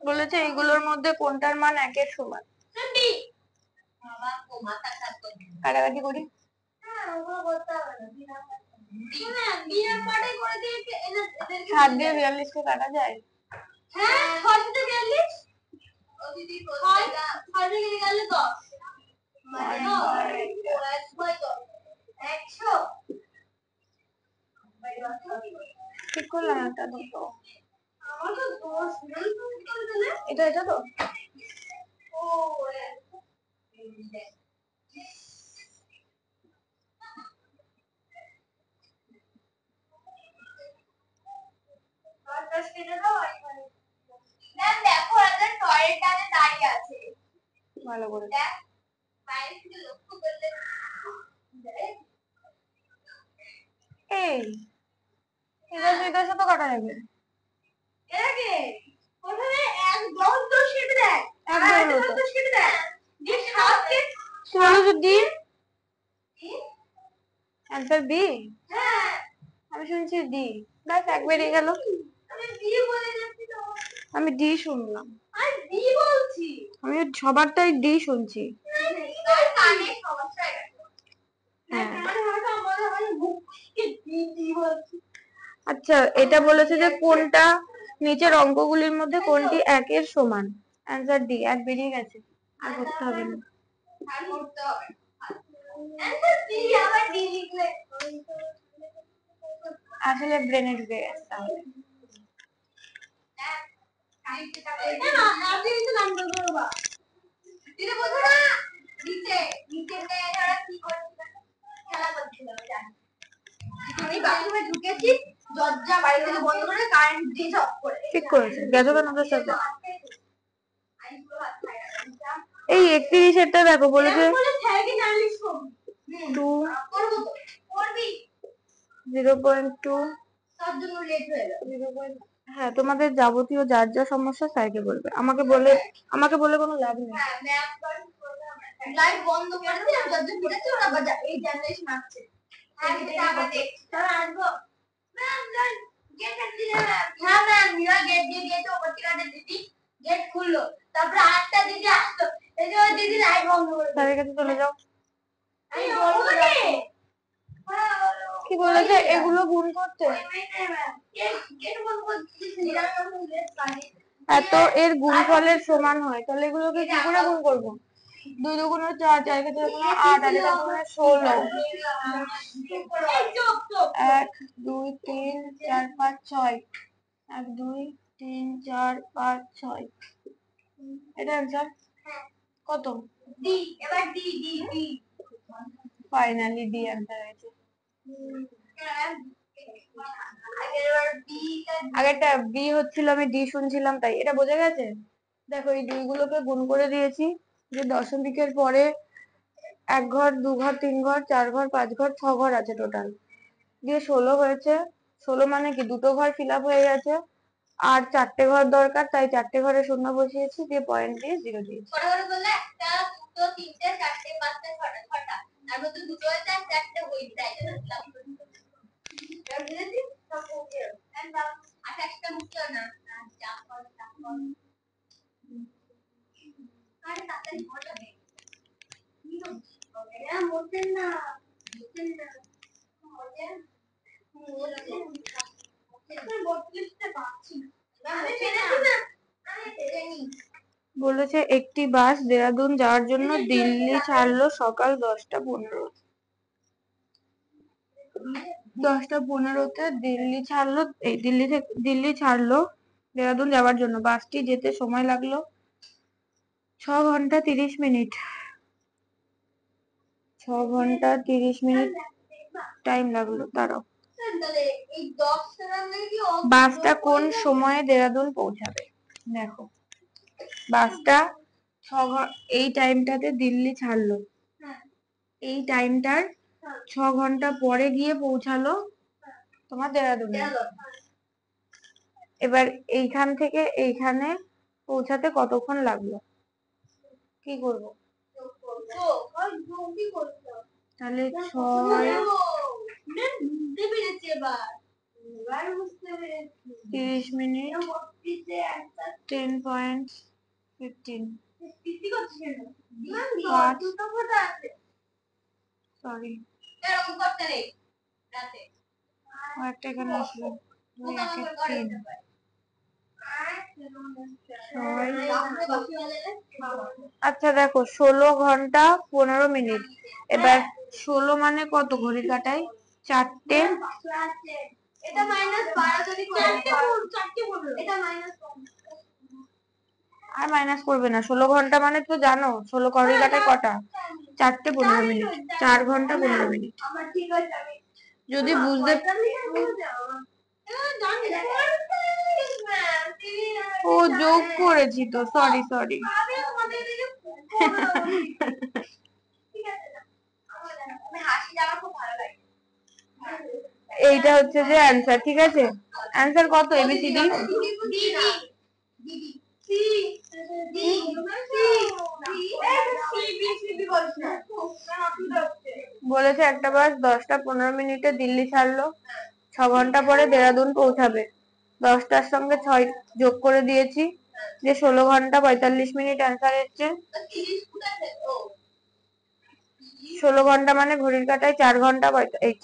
B: বলেছে এইগুলোর মধ্যে কোনটার মান 1-এর সমান। কাটাকাটি করি। সাত দিয়ে 42-কে কাটা যায়?
A: হ্যাঁ, 6 থেকে 42 6 থেকে গেলে 10 মানে 100
B: ঠিক করলাম একটা দুটো।
A: আমার তো দোষ নেই, তুমি করে দিলে।
B: এটা তো
A: ও দেখো ওদের টয়লেটটাতে দাঁড়িয়ে আছে
B: ভালো করে।
A: দেখ বাইরে থেকে লক্ষ্য করলে
B: এই এটার সাথে কাটা যাবে।
A: এটাকে প্রথমে এক দশ দশ কেটে দেয়
B: এক
A: আর
B: দশ
A: দশ দশ কেটে দেয় দিয়ে সাতকে
B: বলো তো ডি
A: কি?
B: Answer B.
A: হ্যাঁ
B: আমি শুনছি ডি। ব্যাস এক বেরিয়ে গেল।
A: আমি বি বলে যাচ্ছি তো
B: আমি ডি শুনলাম।
A: আমি বি বলছি
B: আমি সবারটাই ডি শুনছি।
A: তার কানে সমস্যা হয়ে গেছে
B: হ্যাঁ
A: কানে হয়তো আমাদের হয় মুখ বি বি বলছি
B: আচ্ছা এটা বলেছে যে কোনটা নিচের অঙ্কগুলির মধ্যে কোনটি 1-এর সমান। Answer D. এক বেরিয়ে গেছে, আর করতে হবে না।
A: আর করতে হবে অ্যান্সার বি আবার ডি লিখলে
B: আসলে ব্রেনে ঢুকে গেছে তাহলে।
A: আমি বাথরুমে ঢুকেছি দরজা বাড়ি থেকে বন্ধ করে কারেন্ট দিয়ে অফ করে
B: ঠিক করেছে। গেছো কেন ওদের সাথে? এই 31-এরটা দেখো বলেছে 0.2
A: তার জন্য লেট হয়ে গেল
B: হ্যাঁ তোমাদের যাবতীয় যার যা সমস্যা স্যারকে বলবে, আমাকে বলে কোনো লাভ নেই।
A: লাইট বন্ধ করেছে আর দরজা খুলেছে ওরা বাজা এই জেনারেশন আসছে হ্যাঁ আসবো ম্যাম গেট দিয়ে হ্যাঁ ম্যাম মিরা গেট দিয়ে দিয়েছে ওপর থেকে একটা দিদি গেট খুললো তারপরে আরেকটা দিদি আসলো এই যে ওই দিদি লাইট বন্ধ করে
B: স্যারের কাছে চলে যাও।
A: আমি বলবো না
B: কি বলেছে এগুলো গুণ করতে? এত এর গুণফলের সমান হয়, তাহলে এগুলোকে কি করে গুণ করবো? 2 দুগুণে 4, 4 কে 4 গুণে 8, 8 কে 4 গুণে 16, 1 2 3 4 5 6, 1 2 3 4 5 6 এটা অ্যান্সার কত?
A: ডি এবার D D D
B: finally D answer হয়েছে। আগেরটা বি হচ্ছিল, আমি ডি শুনছিলাম, তাই এটা বোঝা গেছে। দেখো এই দুইগুলোকে গুণ করে দিয়েছি, যে দশমিকের পরে 1 ঘর 2 ঘর 3 ঘর 4 ঘর 5 ঘর 6 ঘর আছে টোটাল, দিয়ে 16 হয়েছে। 16 মানে কি দুটো ঘর ফিল আপ হয়ে গেছে, আর 4টে ঘর দরকার, তাই 4টে ঘরে শূন্য বসিয়েছি, দিয়ে পয়েন্ট দিয়ে 0 দিয়েছি।
A: করে করে বললে একটা দুটো তিনটে চারটে পাঁচটা ছটা ছটা তার মধ্যে দুটো হয়েছে আর চারটে হয়েছে তাই বুঝেছি সব ওকে আর একটা মুখে না চাপ আরে তাড়াতাড়ি হয়ে যাবে এটা মোটেন না মোটেন না
B: বলেছে একটি বাস দেরাদুন যাওয়ার জন্য দিল্লি ছাড়লো সকাল 10টা 15। 10টা 15-তে দিল্লি ছাড়লো দেরাদুন যাওয়ার জন্য। বাসটি যেতে সময় লাগলো 6 ঘন্টা 30 মিনিট। 6 ঘন্টা 30 মিনিট টাইম লাগলো। তারাও বাসটা কোন সময়ে দেরাদুন পৌঁছাবে? দেখো বাসটা এই টাইমটাতে দিল্লি ছাড়লো, এই টাইমটার 6 ঘন্টা পরে গিয়ে পৌঁছালো তোমার দেরাদুনে। এবার এইখান থেকে এইখানে পৌঁছাতে কতক্ষণ লাগলো? কি করব? তাহলে 30 মিনিট 10.15 সরি একটা এখানে আসলো 2 1 3 আচ্ছা দেখো 16 ঘন্টা 15 মিনিট। এবার 16 মানে কত ঘড়ির কাটায়? 4টে।
A: এটা -12 যদি করে 4 এটা
B: আর মাইনাস করবে না। 16 ঘন্টা মানে তো জানো 16 ঘড়ির কাটায় কটা? 4টে 15 মিনিট, 4 ঘন্টা 15 মিনিট। যদি বুঝতে ও যোগ করেছি তো, সরি সরি। এইটা হচ্ছে যে অ্যান্সার, ঠিক আছে? অ্যান্সার কত এবিসিডি? বলেছে একটা বাস 10টা 15 মিনিটে দিল্লি ছাড়লো, 6 ঘন্টা পরে দেরাদুন পৌঁছাবে। 10টার সঙ্গে 6 যোগ করে দিয়েছি, যে 16 ঘন্টা 45 মিনিট অ্যান্সার এসছে। 16 ঘন্টা মানে ঘড়ির কাটায় 4 ঘন্টা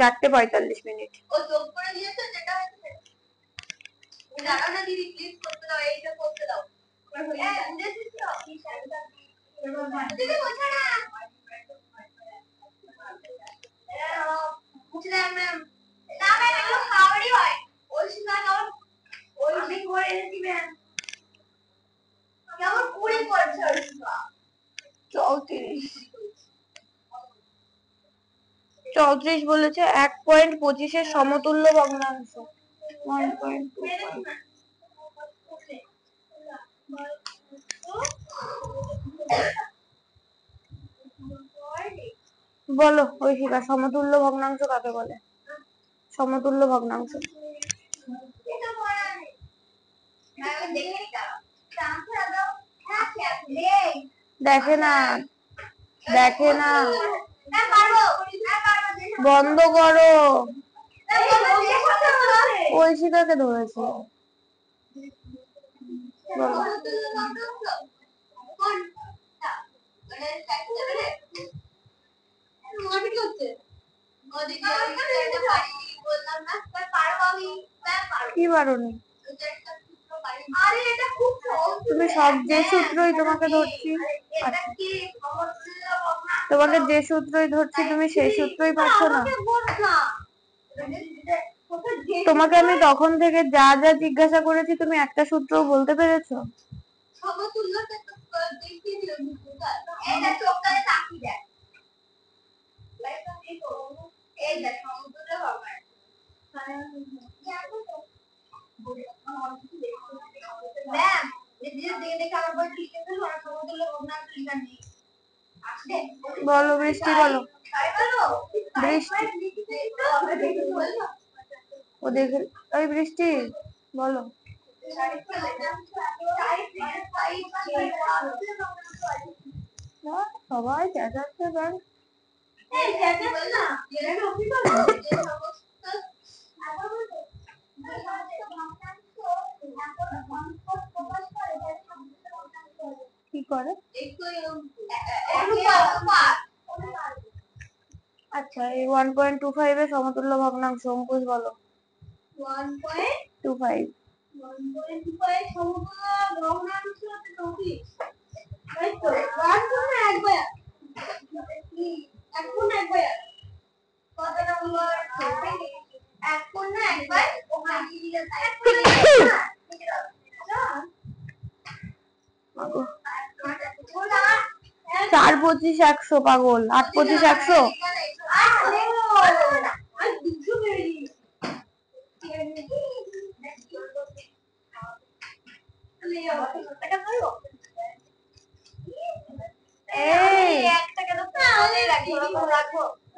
B: 4টে 45 মিনিট।
A: ও যোগ করে দিয়েছে, যেটা হচ্ছে দাঁড়াও না দিদি, প্লিজ করতে দাও, এইটা করতে দাও। দিদি বোঝা না ম্যাম, না ম্যাম এগুলো খাবারই হয়। ওই সময় আমার ওই দিন করে এনেছি ম্যাম, কেমন কুড়ি করছে ওই সময়।
B: 34 বলেছে 1.25 এর সমতুল্য ভগ্নাংশ 1.25। বলো ঐশিকা, সমতুল্য ভগ্নাংশ কাকে বলে? সমতুল্য ভগ্নাংশ দেখে না, দেখে না, বন্ধ করো। ঐশিকাকে ধরেছে। কি পারোনি? তুমি সব যে সূত্রই তোমাকে ধরছি, তোমাকে যে সূত্রই ধরছি তুমি সেই সূত্রই পাচ্ছ না। তোমাকে আমি তখন থেকে যা যা জিজ্ঞাসা করেছি তুমি একটা সূত্র বলতে পেরেছো? বলো বৃষ্টি, বলো বৃষ্টি। ও দেখে, ওই বৃষ্টি বলো। সবাই চেঁচাচ্ছে ব্যাস। কি করে? আচ্ছা, এই 1.25 এর সমতুল্য ভগ্নাংশ অঙ্কুশ বলো। 1.25 সমতুল্য ভগ্নাংশ হচ্ছে 24। তাই তো 1 গুণ 1 ভাগ, এক গুণ 1 ভাগ কত নম্বর? 1 গুণ 1 ভাগ ওখানে দিয়ে দাও। 4 25 100 পাগল, 8 25 100।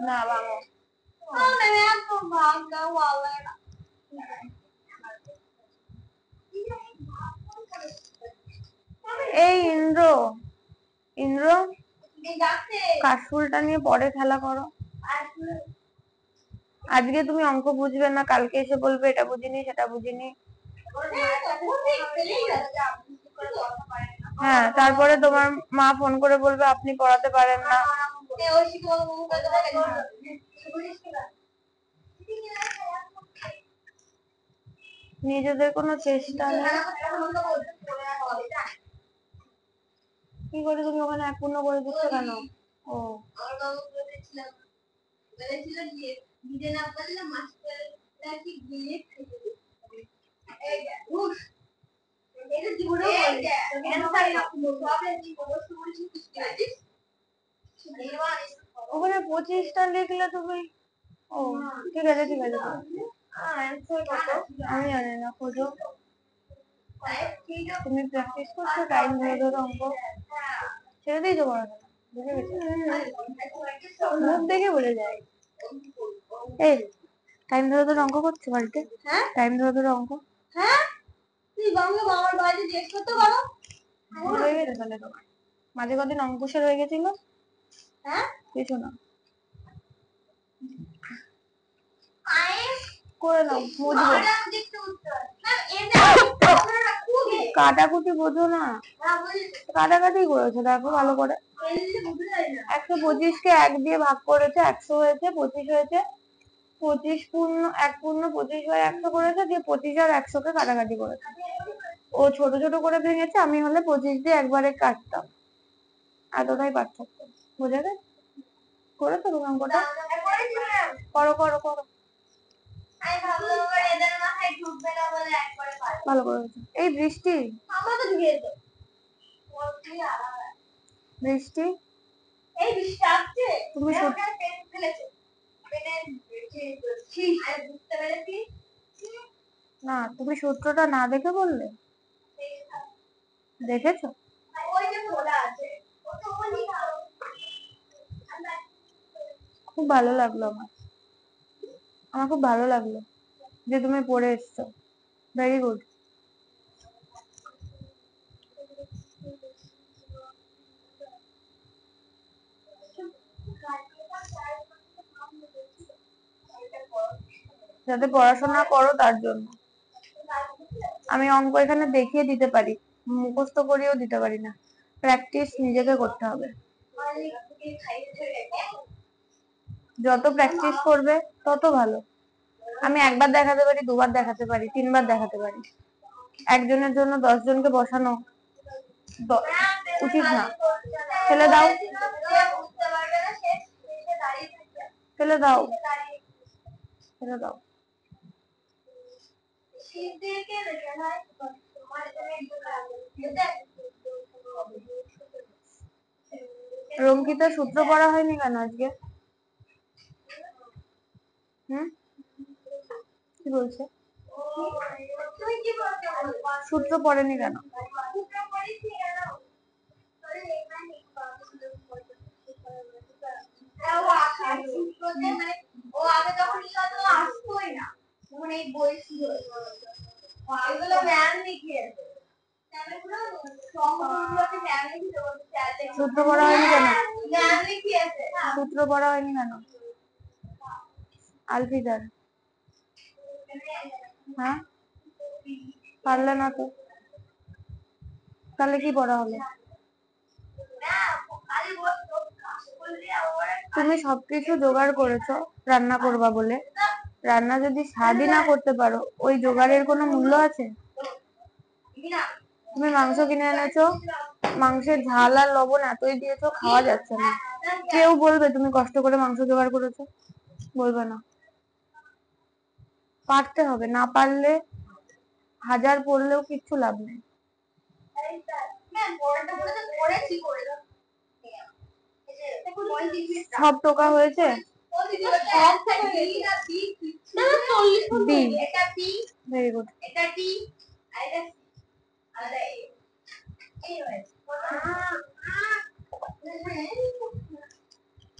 B: না ভাঙো। এই ইন্দ্র, ইন্দ্র কাশফুলটা নিয়ে পরে খেলা করো। আজকে তুমি অঙ্ক বুঝবে না, কালকে এসে বলবে এটা বুঝিনি সেটা বুঝিনি। হ্যাঁ, তারপরে তোমার মা ফোন করে বলবে আপনি পড়াতে পারেন না। নিজেদের কোনো চেষ্টা নেই। কি করে তুমি ওখানে এক পূর্ণ করে দিচ্ছ কেন? ও ওখানে 25টা লিখলে তুমি। ও ঠিক আছে ঠিক আছে, আমি জানি না, খোঁজো। তুমি প্র্যাকটিস করছো টাইম ধরে ধরে অঙ্ক, ছেড়ে দিয়েছো পড়াশোনা, বুঝে গেছো? মুখ দেখে বলে যায়। এই টাইম ধরে ধরে অঙ্ক করছো বাড়িতে? হ্যাঁ, টাইম ধরে ধরে অঙ্ক। হ্যাঁ, তুই আমার বাড়িতে জিজ্ঞেস করতে পারো। হয়ে গেছে তাহলে তোমার মাঝে কদিন অঙ্কুশের হয়ে গেছিল। হ্যাঁ, কিছু না, করে নাও, বুঝবো। কাটাকুটি বোঝো না, কাটাকাটি করেছে দেখো ভালো করে। 125কে 1 দিয়ে ভাগ করেছে, 100 হয়েছে, 25 হয়েছে। 25 পূর্ণ 1 পূর্ণ 25/100 করেছে, দিয়ে 25 আর 100কে কাটাকাটি করেছে। ও ছোট ছোট করে ভেঙেছে, আমি হলে 25 দিয়ে একবারে কাটতাম, এতটাই পার্থক্য। বুঝে গেছে? করেছো তুমি অঙ্কটা? করো করো করো, ভালো করেছো। এই বৃষ্টি, বৃষ্টি তুমি না, তুমি সূত্রটা না দেখে বললে, দেখেছো? খুব ভালো লাগলো আমার খুব ভালো লাগলো যে তুমি পড়ে এসছো, ভেরি গুড। যাতে পড়াশোনা করো তার জন্য। আমি অঙ্ক এখানে দেখিয়ে দিতে পারি, মুখস্থ করেও দিতে পারি না, প্র্যাকটিস নিজেকে করতে হবে। যত প্র্যাকটিস করবে তত ভালো। আমি একবার দেখাতে পারি, দুবার দেখাতে পারি, 3বার দেখাতে পারি। একজনের জন্য 10 জনকে বসানো উচিত না। ফেলে দাও, ফেলে দাও, ফেলে দাও। রঙ্কিতার সূত্র পড়া হয়নি কেন আজকে? কি বলছে? সূত্র পড়েনি কেন? সূত্র পড়া হয়নি কেন? সূত্র পড়া হয়নি কেন? আলফিদার, হ্যাঁ, পারলে না তো, তাহলে কি পড়া হলো? তুমি সবকিছু জোগাড় করেছো রান্না করবা বলে, রান্না যদি স্বাদই না করতে পারো, ওই জোগাড়ের কোনো মূল্য আছে? তুমি মাংস কিনে এনেছো, মাংসের ঝাল আর লবণ এতই দিয়েছো, খাওয়া যাচ্ছে না। কেউ বলবে তুমি কষ্ট করে মাংস জোগাড় করেছো? বলবে না। পারতে হবে, না পারলে 1000 পড়লেও কিচ্ছু লাভ নেই। সব টোকা হয়েছে? Very good.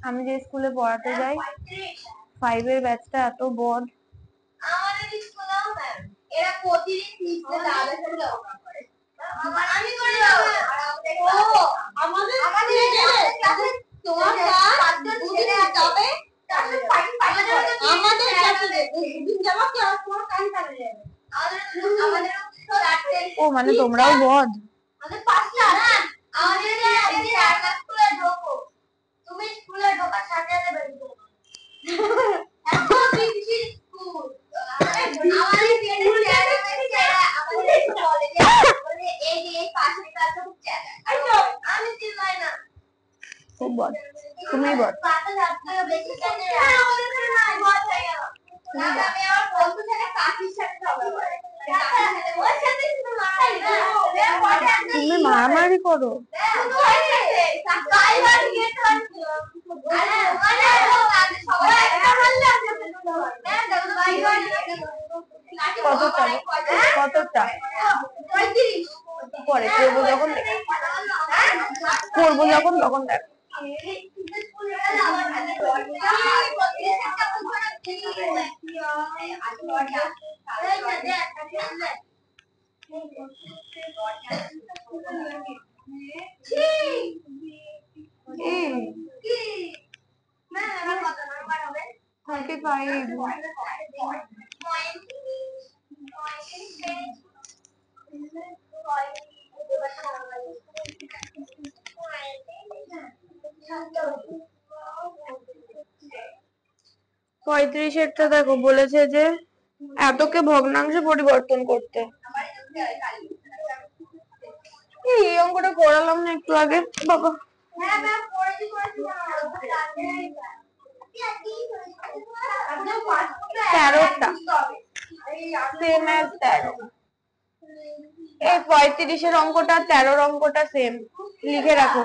B: আমি যে স্কুলে পড়াতে যাই, 5 এর ব্যাচটা এত বদ।
A: আমি করে দেবো। আমাদের ক্লাসে তোমার পাঁচজন ছেলে যাবে, তারপরে পার্টি করে। আমাদের ক্লাসে দিন যাবো ক্লাস তোমার কান কানে যাবে। আমাদের
B: ও মানে তোমরাও বদ।
A: আমাদের পাঁচটা না, আমাদের একটা স্কুলে ঢোকো, তুমি স্কুলে ঢোকার সাথে সাথে বেরিয়ে যাবে। এত বিশি স্কুল আমাদের আমাদের কলেজে বলে এই যে এই পাশের ক্লাসে আমি চিল্লাই না,
B: খুব বদ, তুমি বদ।
A: পাশে যাচ্ছে বেশি কেটে আমাদের এখানে নাই বল হয়ে গেল না, আমি আমার বন্ধু থেকে কাকির সাথে ঝগড়া করি, কাকির সাথে ওর সাথে শুধু মারাই না,
B: তুমি মারামারি করো?
A: শুধু হয়েছে কাকাই বাড়ি গেট হচ্ছে। আরে মানে আগে সবাই একটা মারলে আছে শুধু হয় না, দেখো ভাই বাড়ি
B: কতটা কতটা
A: 35
B: পরে করবো যখন করবো যখন তখন দেখ। পঁয়ত্রিশেরটা দেখো বলেছে যে এতকে ভগ্নাংশে পরিবর্তন করতে। এই অঙ্কটা করালাম না একটু আগে বাবা। তেরোটা সেম অ্যাজ 13। এই 35-এর অঙ্কটা 13-র অঙ্কটা সেম, লিখে রাখো।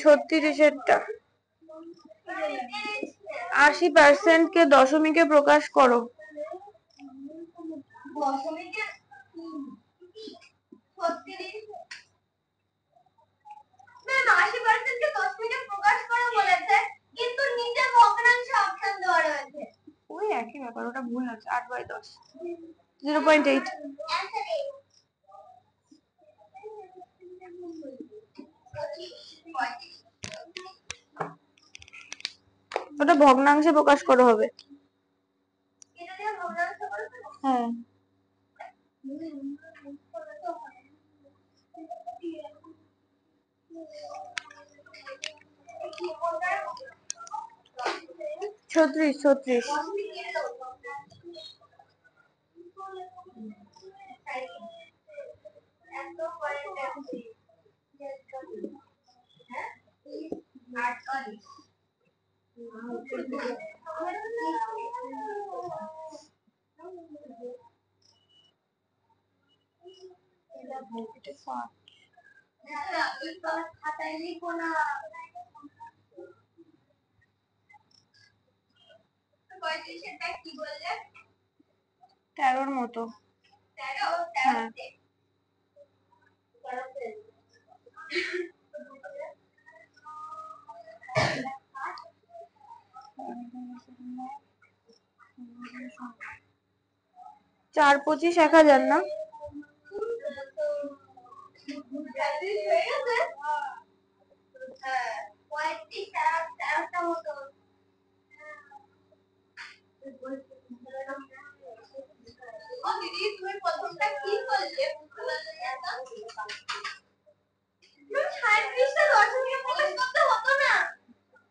B: 36-এরটা 80% কে দশমিকে প্রকাশ করো।
A: দশমিকে 36 ম্যাম 80% কে 10 মিনিটে প্রকাশ করে বলেছে, কিন্তু নিচে ভগ্নাংশে অপশন দেওয়া রয়েছে।
B: ওই একই ব্যাপার, ওটা ভুল আছে। 8/10 0.8। ওটা ভগ্নাংশে প্রকাশ করা হবে।
A: এটা দিয়ে ভগ্নাংশ করেছে?
B: হ্যাঁ। ছত্রিশ 36।
A: খাতায় লিখো না, 35-এরটা কি বললে?
B: 13-র মতো।
A: 13?
B: হ্যাঁ। চার 25 1000 না?
A: দিদি তুমি প্রথমটা কি করলে? 37টা দশমিকে প্রকাশ করতে হতো না,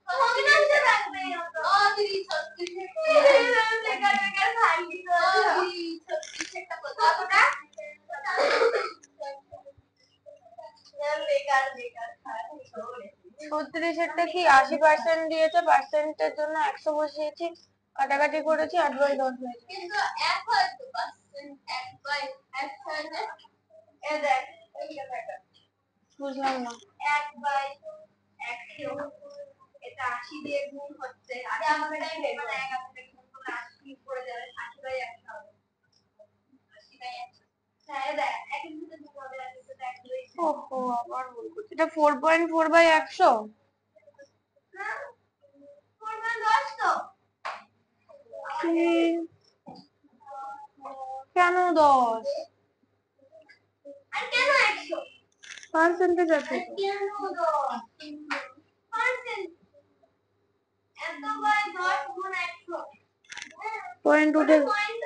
A: ভগ্নাংশে রাখবে হতো। দিদি 36 বেকার বেকার খাইনি তো। দিদি 36টা কতটা? বেকার বেকার খাইনি।
B: 36-এরটা কি 80% দিয়েছে, পার্সেন্টের জন্য 100 বসিয়েছি, কাটাকাটি করেছি, 8/10 হয়েছে।
A: কিন্তু 1 হয়তো পার্সেন্ট 1/1 এ দেখ এই জায়গাটা
B: বুঝলাম না।
A: 1/100 এটা 80 দিয়ে গুণ হচ্ছে। আরে আমাকে টাইম মানে 1 আপনাকে গুণ করলে 80 পড়ে যাবে, 80/100 হবে। 80/100 হ্যাঁ দেখ একই সাথে গুণ হবে, একই সাথে 1 2
B: ওহো আবার ভুল করছি। এটা 4.4/100।
A: না 4/10 তো
B: কেন 10?
A: আর কেন 100?
B: পার্সেন্টেজ আছে
A: আর
B: তো।
A: কেন 10? পার্সেন্ট এত বাই 10 গুণ 100
B: পয়েন্ট উঠে
A: পয়েন্ট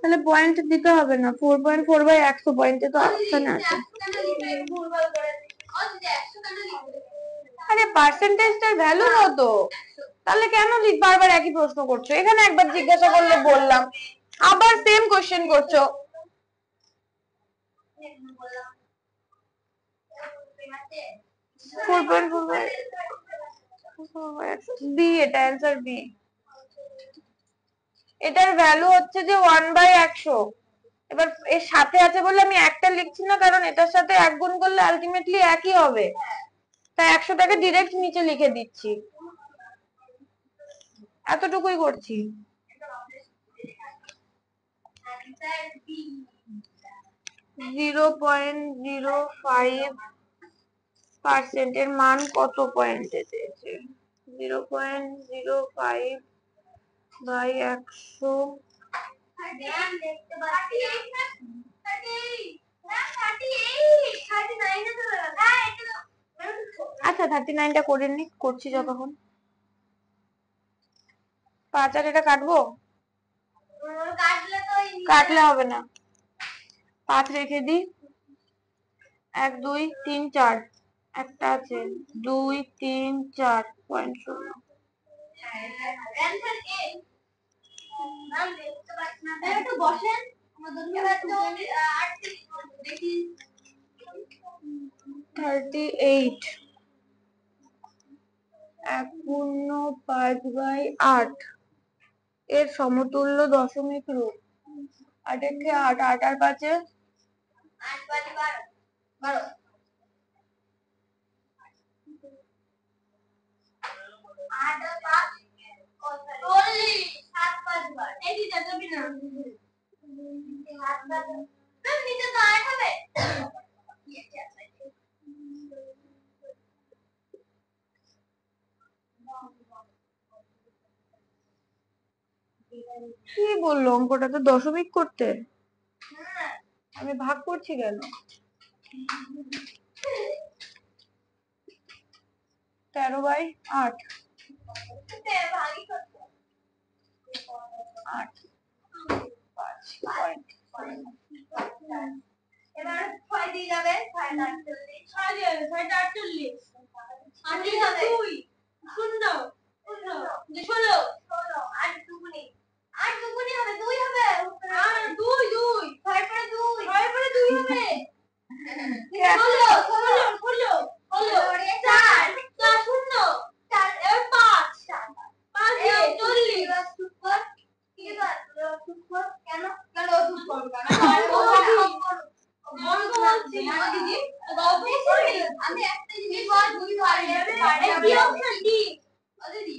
B: তাহলে পয়েন্ট দিতে হবে না, 4.4/100 পয়েন্টে তো অপশনে আছে। আরে পার্সেন্টেজটার ভ্যালু কত? তাহলে কেন বারবার একই প্রশ্ন করছো? এখানে একবার জিজ্ঞাসা করলে বললাম, আবার সেম কোশ্চেন করছো। 4.4/100 বি, এটা অ্যান্সার বি। এটার ভ্যালু হচ্ছে যে 1/100। এবার এর সাথে আছে বলে আমি একটা লিখছি না, কারণ এটার সাথে 1 গুণ করলে আলটিমেটলি একই হবে, তাই 100টাকে ডিরেক্ট নিচে লিখে দিচ্ছি, এতটুকুই করছি। 0.05% এর মান কত পয়েন্টে দিয়েছে? 0.05/100। আচ্ছা 39টা করে নি, করছি যতক্ষণ। 5 আর এটা কাটবো? কাটলে হবে না, 5 রেখে দি। 1 2 3 4, একটা আছে, 2 3 4 পয়েন্ট 0।
A: একটু বসেন,
B: 38 1/5/8 এর সমতুল্য দশমিক রূপ। 8 এর 8, 8 আর 5
A: 8 5 12 8 আর 5 40 7 5 বার এই দিটা যাবি না 7 5 না নিচে তো 8 হবে
B: কি বললো? অঙ্কটা তো দশমিক করতে, আমি ভাগ করছি কেন? 13/8 8 5 পয়েন্ট।
A: এবার 6 দিয়ে যাবে 6 48 6 দিয়ে যাবে 6 48 8 দিয়ে হবে 2 0 0 16 8 দুগুনি 8 দুগুনি হবে 2 হবে 2 2 6 পরে 2 6 পরে 2 হবে 16 16 16 4 4 0 4 এবার 5 5 দিয়ে 40 সুপার কি বাত সুপার কেন কেন সুপার আমি একটা জিনিস দুই পারি কি অপশন ডি দিদি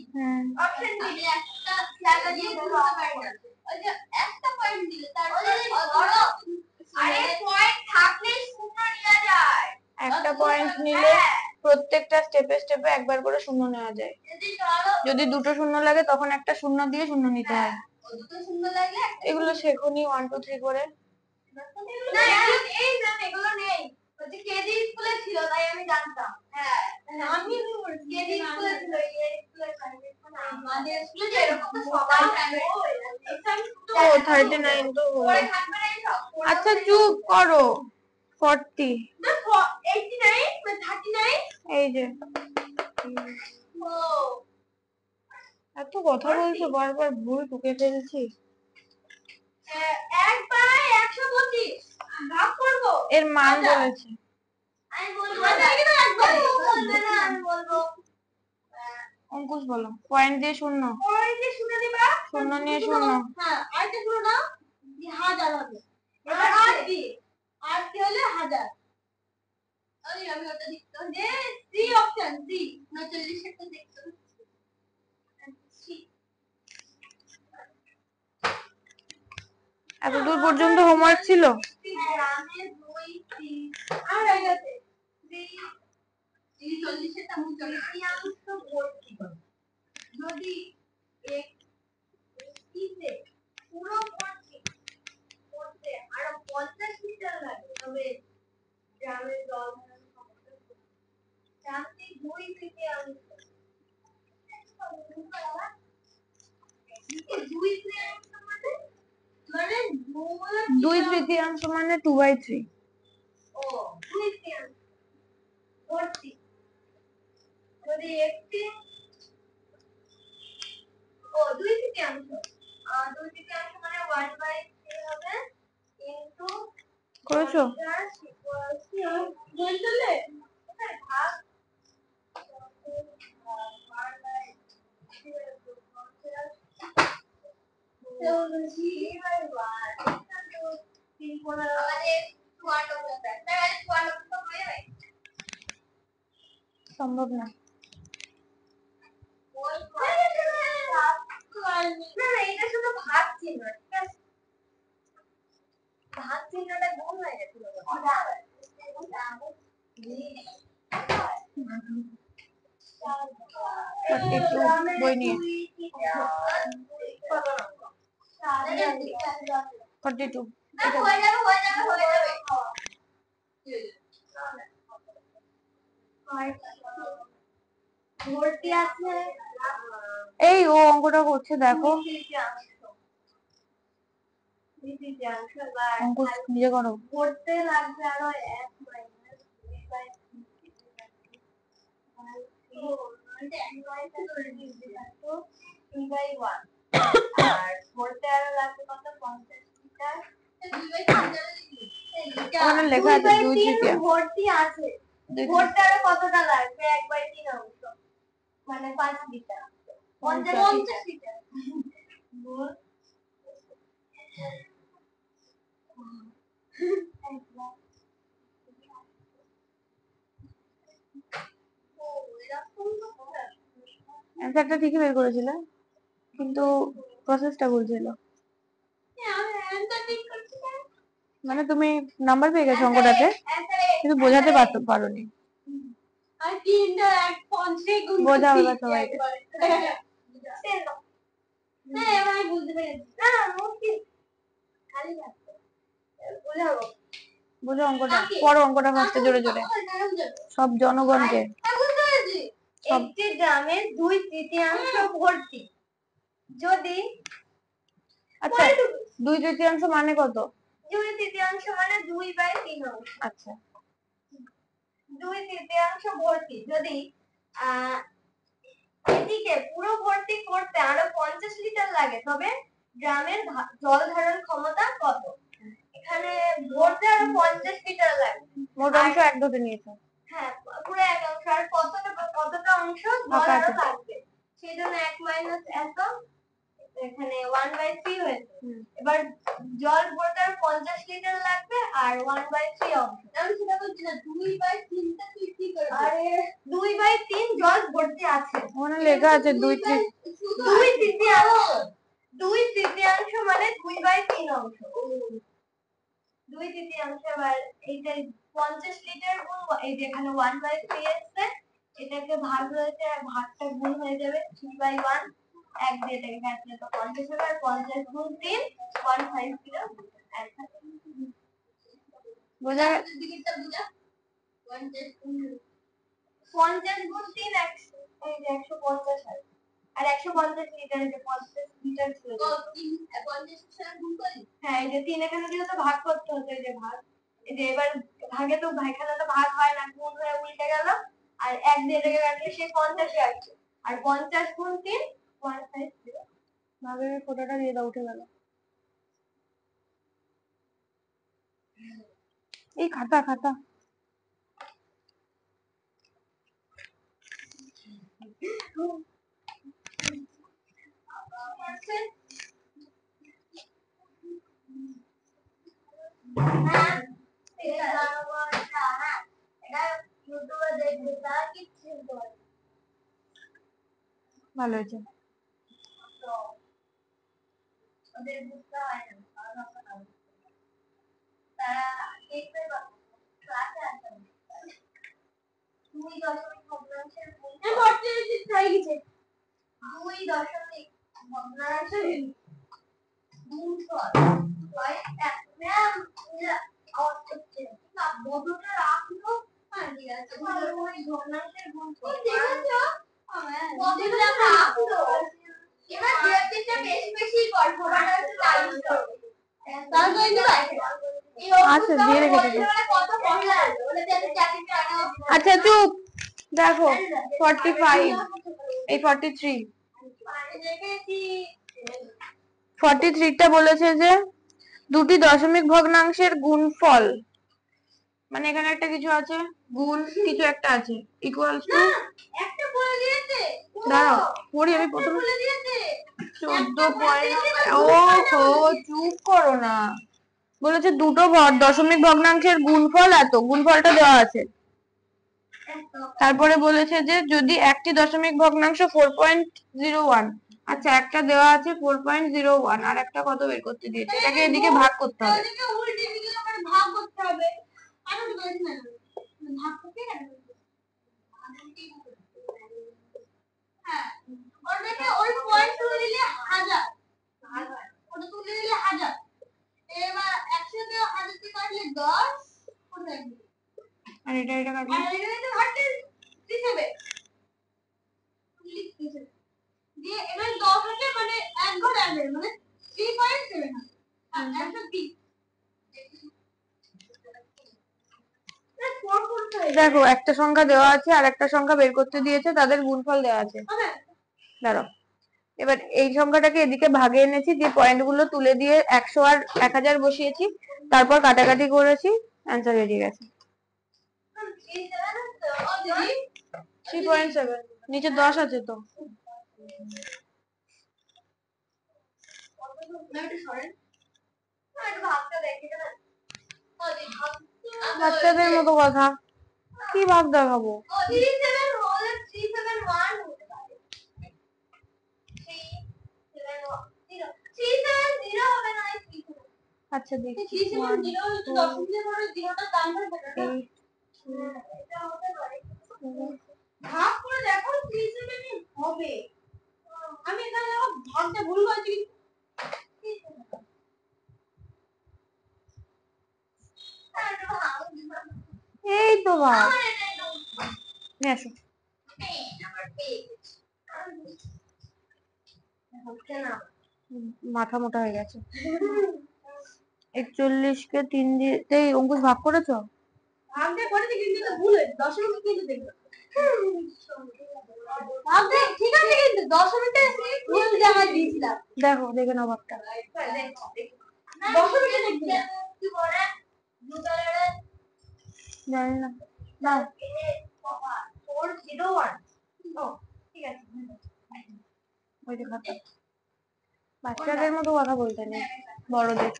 A: অপশন ডি আমি একটা জায়গা দিয়ে বলতে পারি না ওই যে একটা পয়েন্ট দিলে তারপরে ধরো আরে পয়েন্ট থাকলে শূন্য নেওয়া যায়,
B: একটা পয়েন্ট নিলে প্রত্যেকটা স্টেপে স্টেপে একবার করে শূন্য নেওয়া যায়। যদি দুটো শূন্য লাগে তখন একটা শূন্য দিয়ে শূন্য নিতে হয়।
A: দুটো শূন্য লাগলে
B: এগুলো শেখোনি 1 2 3 করে?
A: না এই ম্যাম এগুলো নেই, হচ্ছে কেজি স্কুলে ছিল তাই আমি জানতাম। হ্যাঁ আমি কেজি স্কুলে ছিল এই স্কুলে আমাদের স্কুলে যে এরকম তো সবাই জানে
B: ও 39 তো হলো। আচ্ছা চুপ করো। 40
A: না 89 না 39
B: এই যে
A: ও
B: এত কথা বলছো, বারবার ভুল টুকে ফেলছি।
A: 1/125 ভাগ করব
B: এর মান বলেছে,
A: আমি বলবো বলবে না আমি বলবো
B: অঙ্কুশ বলো। পয়েন্ট দিয়ে শূন্য,
A: পয়েন্ট দিয়ে শূন্য দিবা
B: শূন্য নিয়ে শূন্য।
A: হ্যাঁ আরেকটা শূন্য দাও হাজার হবে এবার 8 দিয়ে 8 দিয়ে হলে 1000 আমি ওটা লিখতাম যে সি অপশন সি 39 একটা দেখতে
B: এতদূর পর্যন্ত হোমওয়ার্ক ছিল?
A: গ্রামে 2 3 আর হয়ে গেছে 3 40 টা 40 ভর্তি যদি একটিতে পুরো ভর্তি করতে আরো 50 লিটার লাগে তবে গ্রামের জল ধারণ ক্ষমতা গ্রামটি 2/3 মানে
B: 2/3 মানে 2/3।
A: ও 2/3 ভর্তি যদি একটি ও 2/3 2/3 মানে 1/3 হবে ইনটু
B: করেছো?
A: বুঝলে ভাগ
B: সম্ভব না।
A: এটা শুধু ভাগ চিহ্ন ঠিক আছে ভাগ চিহ্নটা গুণ হয়ে গেছিল
B: একটু বই নিয়ে 42।
A: হয়ে যাবে ভর্তি আছে
B: এই ও অঙ্কটা করছে দেখো। অঙ্ক নিজে করো।
A: করতে লাগবে আরো 1 মাইনাস 3/1 আর করতে আরো লাগবে কত 50 লিটার
B: ওখানে লেখা আছে 2/3
A: ভর্তি আছে ভর্তি আরো কতটা লাগবে 1/3 অংশ মানে 5 লিটার 50 লিটার
B: অ্যান্সারটা ঠিকই বের করেছিলে কিন্তু প্রসেসটা ভুল ছিল। মানে তুমি নাম্বার পেয়ে গেছো অঙ্কটাতে কিন্তু বোঝাতে পারোনি। বোঝাও এবার সবাইকে। বোঝো অঙ্কটা পড়ো অঙ্কটা ফার্স্টে জোরে জোরে সব জনগণকে।
A: একটি গ্রামের 2/3 ভর্তি যদি
B: আচ্ছা 2/3 মানে কত?
A: 2/3 মানে 2/3 অংশ
B: আচ্ছা
A: 2/3 ভর্তি যদি এটিকে পুরো ভর্তি করতে আরো 50 লিটার লাগে তবে গ্রামের জল ধারণ ক্ষমতা কত? এখানে ভরতে আরো 50 লিটার লাগে
B: মোট অংশ 1 ধরে নিয়েছো।
A: হ্যাঁ পুরো 1 অংশ আর কতটা অংশ জল আরো থাকবে সেই জন্য 1 মাইনাস এত এখানে 1/3 হয়েছে এবার জল ভরতে আর 50 লিটার লাগবে আর 1/3 অংশ আমি সেটা বলছি না 2/3 টা তুই কি করবি আরে 2/3 জল ভর্তি আছে
B: ওখানে লেখা আছে 2/3
A: 2/3 মানে 2/3 অংশ 2/3 আবার এইটা 50 লিটার গুণ এই যে এখানে 1/3 এসছে এটাকে ভাগ হয়েছে আর ভাগটা গুণ হয়ে যাবে 3/1 এক দিয়ে এটাকে কাটলে তো 50 হবে আর 50 গুণ 3 150
B: বোঝা
A: দিকেরটা বুঝা 50 গুণ 3 এই যে 150 হয় আর 150 লিটার যে 50 লিটার ছিল তো 50 এর গুণ করি হ্যাঁ এই যে 3 এখানে দিলে তো ভাগ করতে হতো এই যে ভাগ এই যে এবার ভাগে তো এখানে তো ভাগ হয় না গুণ হয়ে উল্টে গেল আর 1 দিয়ে এটাকে কাটলে সেই 50 এ আসছে আর 50 গুণ 3 150
B: ভাগের ফটোটা দিয়ে দাও উঠে গেল। এই খাতা খাতা ভালো হয়েছে।
A: ওদের বুঝতে হয় না, কারণ আমরা না বুঝতে পারি। তারা দেখবে বা ক্লাসে আসে না। 2 দশমিক ভগ্নাংশের গুণফল। 2 দশমিক ভগ্নাংশের গুণফল হয় ম্যাম আওয়াজ হচ্ছে না, বোতলটা রাখলো। হ্যাঁ ঠিক আছে, 2 দশমিক ভগ্নাংশের গুণফল দেখেছো? বোতলটা রাখলো। এবার দুই-তিনটা বেশি বেশি কর, সবারটা একটু চালিশ কর। তাহলে তো এটা
B: আচ্ছা দিয়ে রেখে দেবো।
A: কত কষ্ট আছে বলে যে আমি চাকরি পাবো।
B: আচ্ছা চুপ, দেখো 45, এই 43, 43টা বলেছে যে দুটি দশমিক ভগ্নাংশের গুণফল, মানে এখানে একটা কিছু আছে, গুণ কিছু একটা আছে, ইকুয়ালস টু,
A: একটা বলে দিয়েছে,
B: দাঁড়াও পড়ি আমি প্রথমে,
A: বলে দিয়েছে
B: 14 ও হো চুপ করো না, বলেছে দুটো দশমিক ভগ্নাংশের গুণফল এত, গুণফলটা দেওয়া আছে। তারপরে বলেছে যে যদি একটি দশমিক ভগ্নাংশ 4.01, আচ্ছা একটা দেওয়া আছে 4.01, আর একটা কত বের করতে দিয়েছে, এটাকে এদিকে ভাগ করতে হবে।
A: ওদিকে উল্টে দিকে আবার ভাগ করতে হবে। আমি তো বলেছি না ভাগ করতে কেন? হ্যাঁ, ওটাকে ওই পয়েন্ট তুলে দিলে 1000, ওটা তুলে দিলে 1000। এবার 100 কে 1000 কে কাটলে 10, কোথায় গেল?
B: আর এটা কাটলে,
A: আর এটা কাটলে 37 যে এবার 10 হলে মানে এক ঘর আসবে, মানে 3.7 হবে। আর 120
B: দেখো একটা সংখ্যা দেওয়া আছে আর একটা সংখ্যা বের করতে দিয়েছে, তাদের গুণফল দেওয়া আছে। দাঁড়াও, এবার এই সংখ্যাটাকে এদিকে ভাগে এনেছি, যে পয়েন্ট গুলো তুলে দিয়ে 100 আর 1000 বসিয়েছি, তারপর কাটাকাটি করেছি, অ্যান্সার বেরিয়ে গেছে 3.7, নিচে 10 আছে তো। বাচ্চাদের মতো কথা, কি ভাগ দেখাবো? আচ্ছা দেখি, 1, 2, 8,
A: ভাগ করে দেখো 37 হবে। আমি এখানে ভাগটা ভুল করেছি।
B: এই তো ভাগ, নিয়ে আসো। মাথা মোটা হয়ে গেছে। 41 কে 3 দিয়ে অঙ্কুশ ভাগ করেছো?
A: ভাগটা করেছি কিন্তু তো ভুল হয়েছে, দশমিক কিন্তু দেখো। ভাগটা ঠিক আছে কিন্তু দশমিকটা ভুল জায়গায় দিয়েছিলাম।
B: দেখো দেখে নাও ভাগটা।
A: দশমিকটা দেখবে কি বলে দুটারে
B: জানি না, দাও
A: 401। ও ঠিক আছে,
B: ওই যে খাতা, বাচ্চাদের মতো কথা বলতে নেই, বড়দের।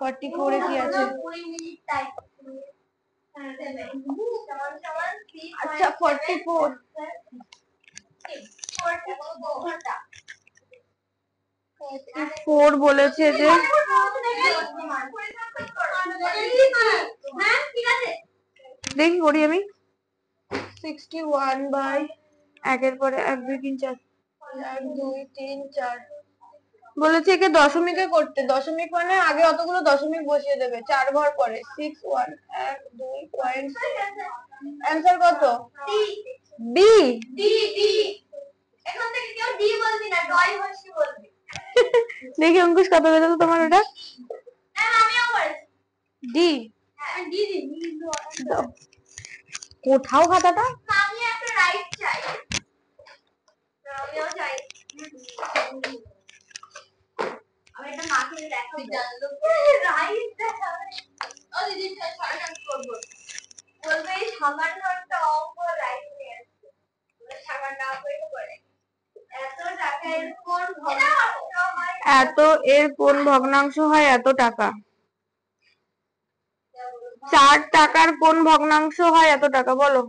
B: 44 এ কি আছে? আচ্ছা 44, 44 বলেছে যে, দেখি করি আমি, 61 বাই একের পরে 1 2 3 4, 1 2 3 4 বলেছে একে দশমিকে করতে, দশমিক মানে আগে অতগুলো দশমিক বসিয়ে দেবে, 4 ঘর পরে 6 1 1 2 পয়েন্ট, অ্যানসার কত? ডি।
A: ডি ডি এখন থেকে কেউ ডি বলবি না, ডই বসি বলবি।
B: দেখি অঙ্কুশ কত বের হলো তোমার ওটা?
A: আমিও বলছি
B: ডি।
A: হ্যাঁ ডি ডি
B: কোথাও খাতাটা,
A: আমি একটা রাইট চাই, আমিও চাই। আমি এটা মাকে দেখাবো, জানলো রাইট দেখাবে। ও দিদি সরকার করব বলবে এই সামান্য একটা অঙ্ক রাইট নিয়ে আসছে, সামান্য অঙ্ক করে এত টাকার কোন ভগ্নাংশ হয়,
B: এত এর কোন ভগ্নাংশ হয় এত টাকা, 4 টাকার কোন ভগ্নাংশ হয় এত টাকা, বলো।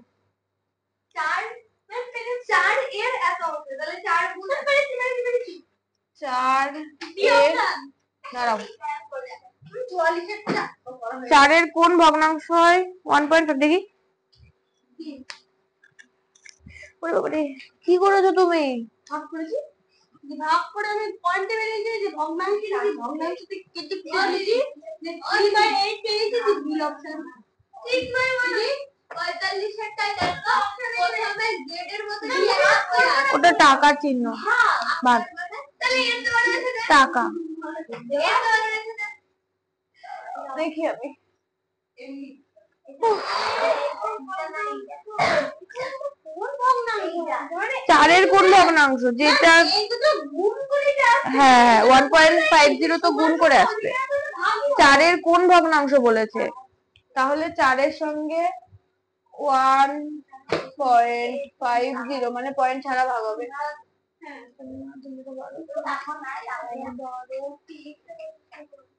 A: 4 4 এর এত অংশ, তাহলে 4 গুণ পেরেছি
B: 4 এর দাঁড়াও
A: 44 এর
B: 4 এর কোন ভগ্নাংশ হয় 1.5 দেখি। ওরে বাবারে কি করেছো তুমি?
A: ভাগ করেছি, ভাগ করে আমি পয়েন্টে বেরিয়েছি যে ভগ্নাংশ লিখি, ভগ্নাংশ থেকে কেটে পেয়েছি যে 3/8 পেয়েছি, যে বি অপশন 6/1 45 এর টাকা প্রথমে জেড এর মধ্যে ভাগ করা,
B: ওটা টাকার চিহ্ন।
A: হ্যাঁ
B: ভাগ
A: তাহলে এর তো মানে আছে
B: টাকা।
A: এর তো মানে আছে
B: দেখি আমি
A: কোন ভগ্নাংশ, মানে
B: 4 এর কোন ভগ্নাংশ যেটা,
A: এই দুটো গুণ করে যা
B: হ্যাঁ 1.50 তো গুণ করে আসবে। 4 এর কোন ভগ্নাংশ বলেছে, তাহলে 4 এর সঙ্গে 1.50 মানে পয়েন্ট ছাড়া ভাগ হবে।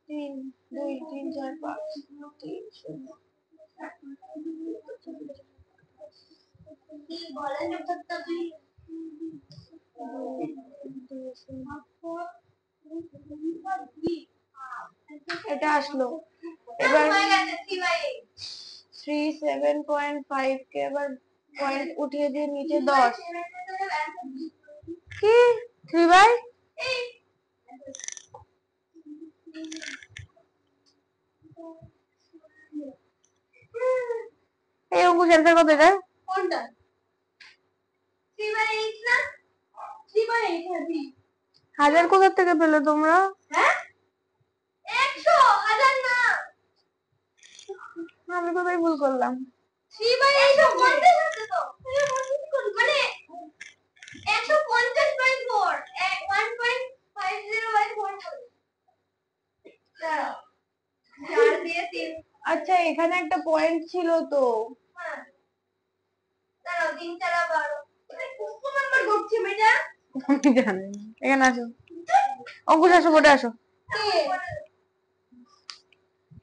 B: তিন 2 3 4 5 3 0
A: কি বলেন তো তুই
B: এটা আসলো। এবার
A: হয়ে গেছে 3/8
B: 7.5 কে এবার পয়েন্ট উঠিয়ে দিয়ে নিচে 10 কি 3/8 এই অঙ্কুশ অ্যান্সার কত এটা?
A: কোনটা 3/8 না 3/8 হ্যাঁ
B: হাজার কোথা থেকে পেলে তোমরা?
A: হ্যাঁ 100 হাজার না,
B: আমি কোথায় ভুল করলাম?
A: 3/8 50 হচ্ছে তো মানে 150/4 1.50/4 দাঁড়াও 4 দিয়ে 3
B: আচ্ছা এখানে একটা পয়েন্ট ছিল তো।
A: হ্যাঁ দাঁড়াও 3 4 12 কত নাম্বার করছি মেয়েটা,
B: আমি জানি না। এখানে আসো অঙ্কুশ, আসো বোর্ডে আসো।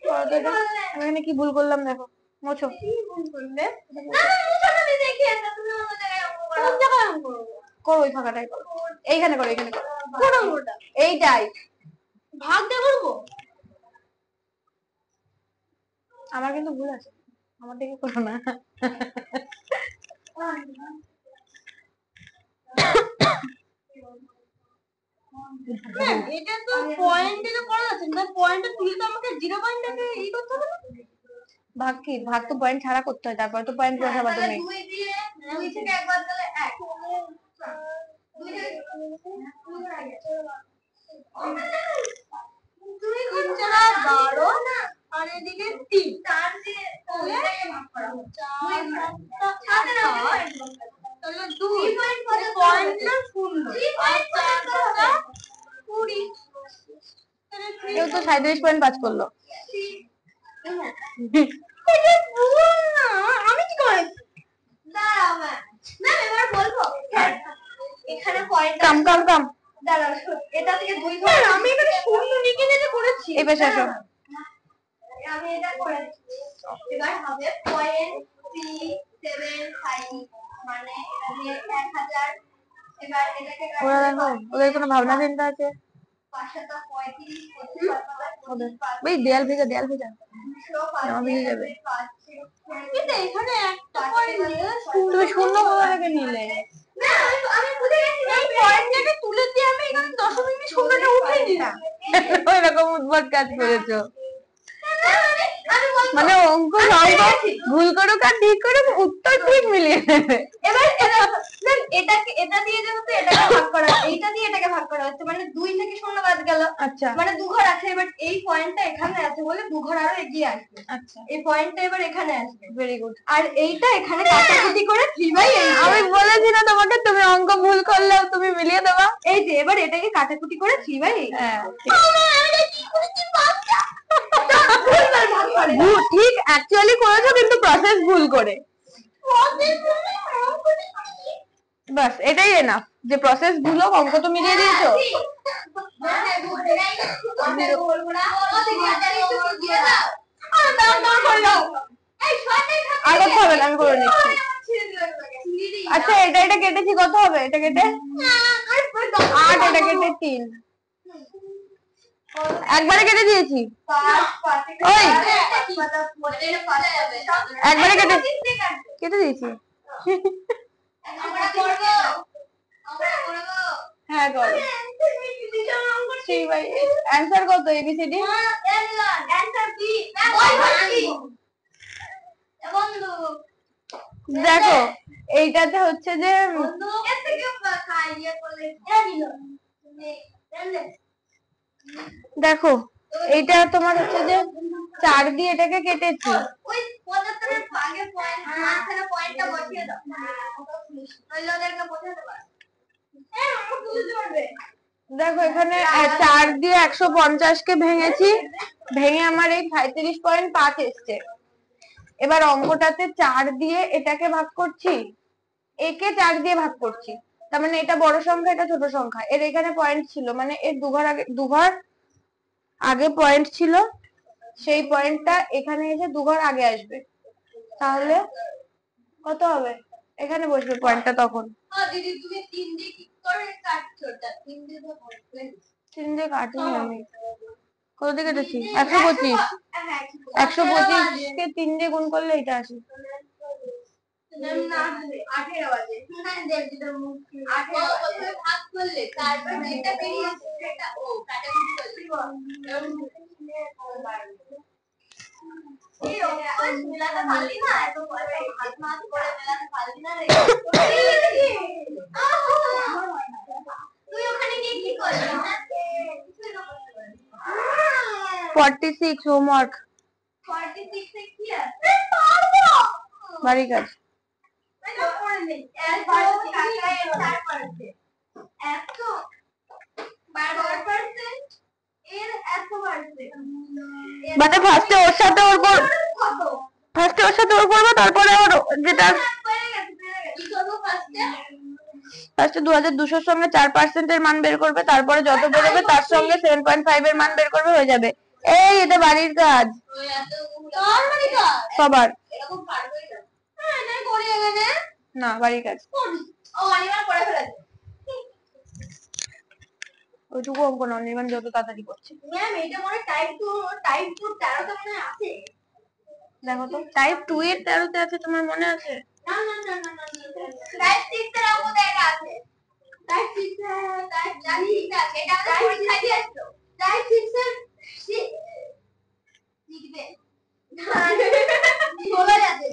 B: করো তো এটা। আমি এখানে কি ভুল করলাম দেখো, মোছো।
A: কি ভুল করলে না মুছো না, আমি দেখি এটা তুমি অন্য জায়গায় অঙ্ক করো, কোন জায়গায় অঙ্ক করো,
B: করো ওই ফাঁকাটাই করো, এইখানে করো এইখানে করো,
A: কোন অঙ্কটা
B: এইটাই
A: ভাগ দিয়ে করবো,
B: আমার কিন্তু ভুল আছে, আমার দিকে করো না।
A: এটা তো পয়েন্টে তো করা যাচ্ছে না, পয়েন্টে তুলে তো আমাকে 0 পয়েন্টটাকে ই করতে হবে না,
B: ভাগ কি, ভাগ তো পয়েন্ট ছাড়া করতে হয়, তারপর তো পয়েন্ট বসাবা তুমি।
A: 2 দিয়ে 2 থেকে একবার দিলে 1 2 থেকে তুমি কোন জায়গা 12 না আর এদিকে 3 4 দিয়ে এটাকে ভাগ করা হচ্ছে 7 এর তাহলে 2 পয়েন্ট না শূন্য আর 4 20
B: কেউ তো 37.5 করলো।
A: এটা ভুল না, আমি কি করেছি দাঁড়াও ম্যাম এবার বলবো এখানে পয়েন্ট
B: কাম কাম কাম,
A: দাঁড়াও এটা থেকে 2 ঘর আমি এখানে শূন্য লিখে যেটা করেছি,
B: এই পাশে আসো।
A: আমি এটা করেছি, এবার হবে 0.375 মানে এটা দিয়ে 1000, এবার এটাকে
B: ওরা দেখো ওদের কোনো ভাবনা চিন্তা আছে।
A: 535
B: ওদের ওই দেয়াল ভেজা দেয়াল ভেজা জামা ভিজে যাবে।
A: কিন্তু এখানে একটা পয়েন্ট দিয়ে
B: তুমি শূন্য কোথা থেকে নিলে?
A: না আমি বুঝে গেছি, এই পয়েন্টটাকে তুলে দিয়ে আমি এখানে দশমিক দিয়ে শূন্যটা উঠিয়ে দিলাম,
B: ওইরকম উদ্ভট কাজ করেছো,
A: আমি
B: মানে অঙ্ক ভুল করুক আর ঠিক করুক উত্তর ঠিক মিলিয়ে দেবে।
A: এবার এটাকে এটা দিয়ে যেহেতু এটাকে ভাগ করা, এইটা দিয়ে এটাকে ভাগ করা হচ্ছে মানে 2 থেকে 0 বাদ গেল,
B: আচ্ছা
A: মানে 2 ঘর আছে, এবার এই পয়েন্টটা এখানে আছে বলে 2 ঘর আরো এগিয়ে আসবে,
B: আচ্ছা
A: এই পয়েন্টটা এবার এখানে আসবে,
B: ভেরি গুড।
A: আর এইটা এখানে কাটাকুটি করে 3/8
B: আমি বলেছি না তোমাকে, তুমি অঙ্ক ভুল করলেও তুমি মিলিয়ে দেবা।
A: এই যে এবার এটাকে কাটাকুটি করে 3/8
B: হ্যাঁ ঠিক অ্যাকচুয়ালি করেছো কিন্তু প্রসেস ভুল করে, বাস এটাই এনাফ যে প্রসেস ভুল হোক অঙ্ক তো মিলিয়ে দিয়েছো। আর কথা হবে না, আমি করে নিচ্ছি। আচ্ছা এটা কেটেছি, কত হবে এটা কেটে? 8, এটা কেটে 3। একবারে কেটে দিয়েছি। ওই একবারে কেটে দিয়েছি। হ্যাঁ করো। 3/8 অ্যান্সার কত এবিসিডি? দেখো এইটাতে হচ্ছে যে দেখো এইটা তোমার হচ্ছে যে 4 দিয়ে এটাকে কেটেছি।
A: ওই 75 এর ভাগে পয়েন্ট মাঝখানে পয়েন্টটা বসিয়ে দাও, তাহলে ওদেরকে বোঝাতে পারবে। হ্যাঁ আমরা বুঝতে পারবে।
B: দেখো এখানে 4 দিয়ে 150 কে ভেঙেছি, ভেঙে আমার এই 37.5 এসছে। এবার অঙ্কটাতে 4 দিয়ে এটাকে ভাগ করছি, একে 4 দিয়ে ভাগ করছি, তার মানে এটা বড় সংখ্যা এটা ছোট সংখ্যা। এর এখানে পয়েন্ট ছিল, মানে এর দুঘর আগে পয়েন্ট ছিল, সেই পয়েন্টটা এখানে এসে দুঘর আগে আসবে, তাহলে কত হবে? এখানে বসবে পয়েন্টটা তখন।
A: দিদি তুমি 3 দিয়ে কি করে কাটছো? 3 দিয়ে তো বসবে।
B: 3 দিয়ে কাটিনি আমি। কত দিয়ে কেটেছি? 125। 125 কে 3 দিয়ে গুণ করলে এটা আসে।
A: না 18 বাজে। না দেবজিটার মুখ 18 প্রথমে ভাগ করলে, তারপর যেটা বেরিয়েছে সেটা ও কাটাকুটি করলে। এই অঙ্ক মেলাতে পারলি না, এত হাত মাত করে মেলাতে পারলি না রে। তুই ওখানে গিয়ে কি করলি?
B: 46 হোমওয়ার্ক।
A: 46 এ কি আছে? পারবো।
B: বাড়ি কাজ।
A: না পড়ে নেই। এর পারবো কাকা এর 4%। এত 12% এর এত পারছে।
B: মানে ফার্স্টে ওর সাথে ওর পর
A: কত?
B: ফার্স্টে ওর সাথে ওর করব, তারপরে ওর যেটা
A: কি করব ফার্স্টে?
B: ফার্স্টে 2200 এর সঙ্গে 4% এর মান বের করবে, তারপরে যত বেরোবে তার সঙ্গে 7.5 এর মান বের করবে, হয়ে যাবে। এই এটা বাড়ির কাজ।
A: ওই এত তোর মানে কাজ
B: সবার।
A: এরকম পারবেই না। হ্যাঁ নাই করি এখানে।
B: না বাড়ির কাজ।
A: ও অনির্বাণ করে ফেলেছে।
B: ওইটুকু অঙ্ক না, অনির্বাণ যত তাড়াতাড়ি করছে।
A: ম্যাম এটা মনে টাইপ 2 13 তে মনে আছে।
B: দেখো তো টাইপ 2 এর 13 তে আছে, তোমার মনে আছে?
A: না টাইপ 6 এর মধ্যে এটা আছে। টাইপ 6 টাইপ জানি আছে, এটা আমাদের পরীক্ষায় দিয়েছিল। টাইপ 6 এর লিখবে বলা যাবে।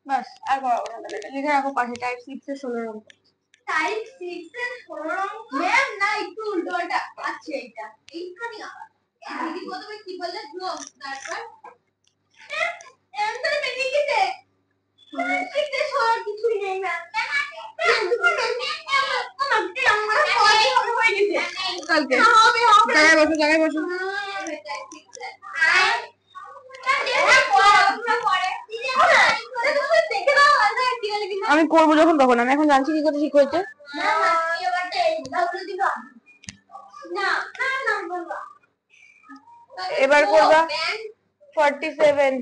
B: বাস আর করাবো না, তাহলে এটা লিখে রাখো পাশে, টাইপ 6 এর 16 অঙ্ক।
A: টাইপ 6 এর 16 অঙ্ক ম্যাম না, একটু উল্টোটা আছে এটা এইখানে আবার। দিদি প্রথমে কি বললে? যোগ, তারপর অ্যানসার বেরিয়ে গেছে। শিখতে সর কিছুই নেই ম্যাম।
B: কালকে জায়গায় বসো। আমি করবো যখন তখন, আমি এখন জানছি কি করে ঠিক হয়েছে। এবার করবা 47।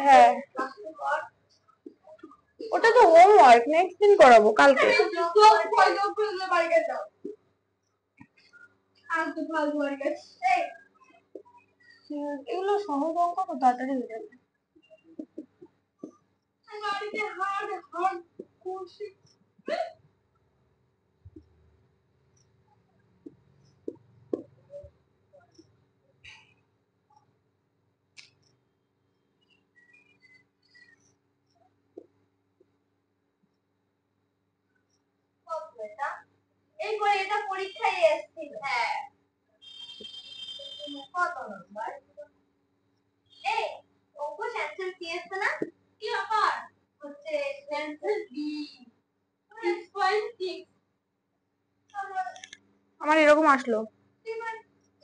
B: হ্যাঁ ওটা তো হোমওয়ার্ক, নেক্সট দিন করাবো, কালকে। এগুলো সহজ অঙ্ক তো তাড়াতাড়ি হয়ে যাবে।
A: এরপরে এটা পরীক্ষায় এসেছিল। হ্যাঁ কত নম্বর? এই অঙ্ক সেন্সর কি আসছে না? কি ব্যাপার? হচ্ছে সেন্সর বি 6.6।
B: আমার এরকম আসলো।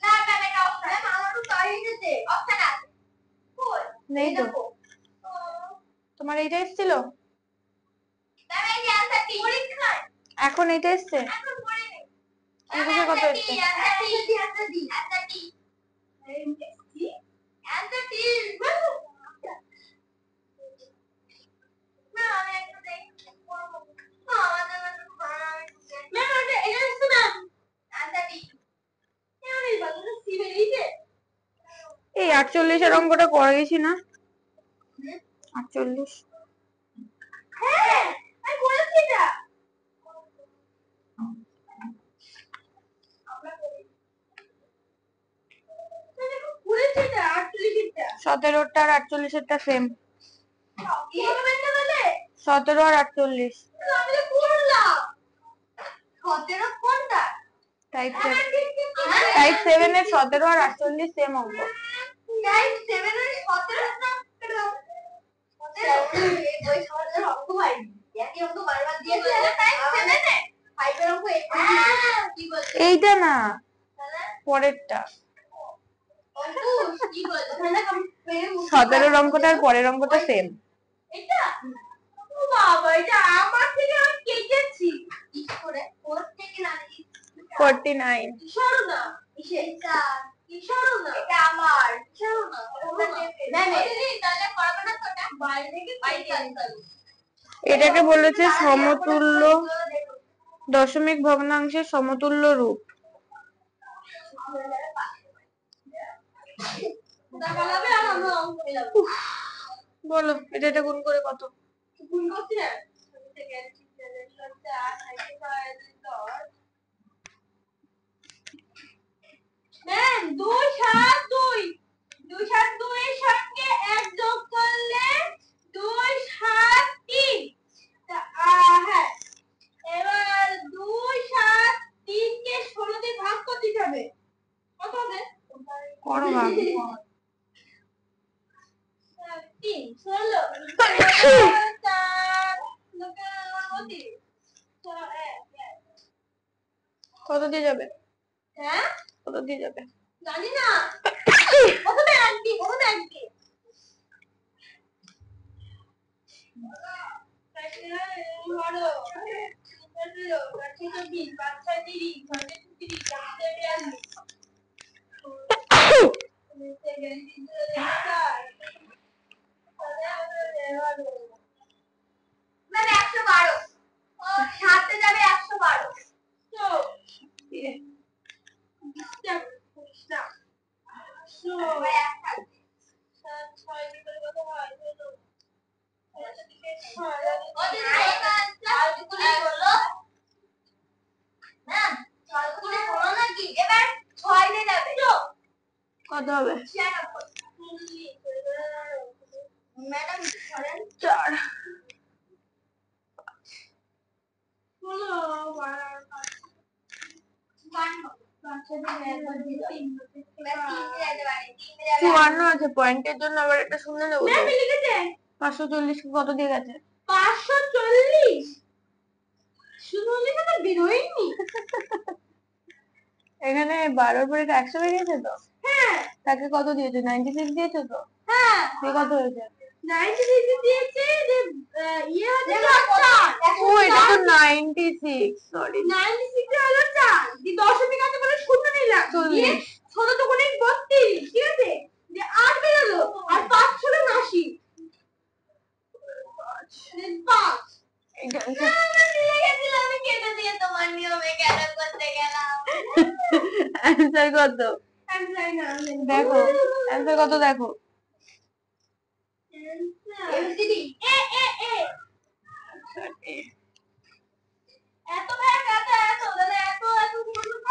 A: না ম্যাম এটা অপশন। ম্যাম আমারও তাই এসেছে, অপশন আছে। কই?
B: নেই তো। তোমার এইটা এসেছিল?
A: ম্যাম এই অ্যানসার কি? পরীক্ষায়
B: এখন এইটা এসেছে?
A: এখন পড়ে নেই।
B: অঙ্কে কত এসেছে?
A: অ্যানসার কি? অ্যানসার কি?
B: 48 এর অঙ্কটা করাইছি না? 48
A: হ্যাঁ আমি বলেছি এটা আমরা করি বলেছি এটা 48 এরটা
B: 17টা আর 48 সেম।
A: করবেন না বলে
B: 17 আর 48
A: আমি তো করলাম 17 কোনটা
B: টাইপ 7 এর 17 আর 48 সেম অঙ্ক।
A: টাইপ 7 এর 17 না ওই 17 অঙ্ক ভাই একই অঙ্ক বারবার দিয়েছে টাইপ 7 এ 5 এর অঙ্ক কি বলছে
B: এইটা না, পরেরটা।
A: অঙ্কুশ কি বলছে ওখানে
B: 17 অঙ্কটা আর পরের অঙ্কটা সেম।
A: এটা ও বাবা এটা আমার থেকে আমি কেটেছি কি করে ওর থেকে না
B: 49
A: ইশারো না এটা ইশারো না এটা আমার ইশারো না না না তাহলে করবে না তো এটা বাইরে থেকে বাইরে
B: এটাকে বলেছে সমতুল্য দশমিক ভগ্নাংশের সমতুল্য রূপ। বলো এটা গুণ করে কত?
A: গুণ করছি না ম্যাম 2 7 2 এর সঙ্গে 1 যোগ করলে 2 7 3 হ্যাঁ এবার 2 7 3 কে 16 দিয়ে ভাগ করতে হবে কত হবে
B: করো ভাগ।
A: 3 16
B: কত দিয়ে যাবে?
A: হ্যাঁ
B: কত দিয়ে যাবে?
A: জানি না প্রথমে একদি মানে 112 সাথে যাবে 112 তো
B: কত হবে?
A: ম্যাডাম
B: 4 54 আছে পয়েন্টের জন্য আবার একটা শূন্য নেবো তো। 540 কত দিয়ে গেছে?
A: 540 শুধু লিখে তো বেরোয়নি
B: এখানে 12 পরে 100 হয়ে গেছে তো।
A: হ্যাঁ
B: তাকে কত দিয়েছো? 96 দিয়েছো তো।
A: হ্যাঁ
B: দিয়ে কত হয়েছে?
A: 96 দিয়েছে যে ইয়ে হচ্ছে 4
B: ও এটা তো 96 সরি।
A: 96 হলো 4 দি দশমিক আছে বলে শূন্য নিলাম
B: 40
A: ছোট তো কোণে 32 ঠিক আছে যে 8 বেরোলো আর 5 ছিল 80 5 আমি কেটে দিয়ে তোমার নিয়মে কেন করতে গেলাম
B: অ্যানসার কত? দেখো অ্যানসার কত দেখো।
A: এমসিডি এ এ এ এত ভাই এত এত দাদা এত এত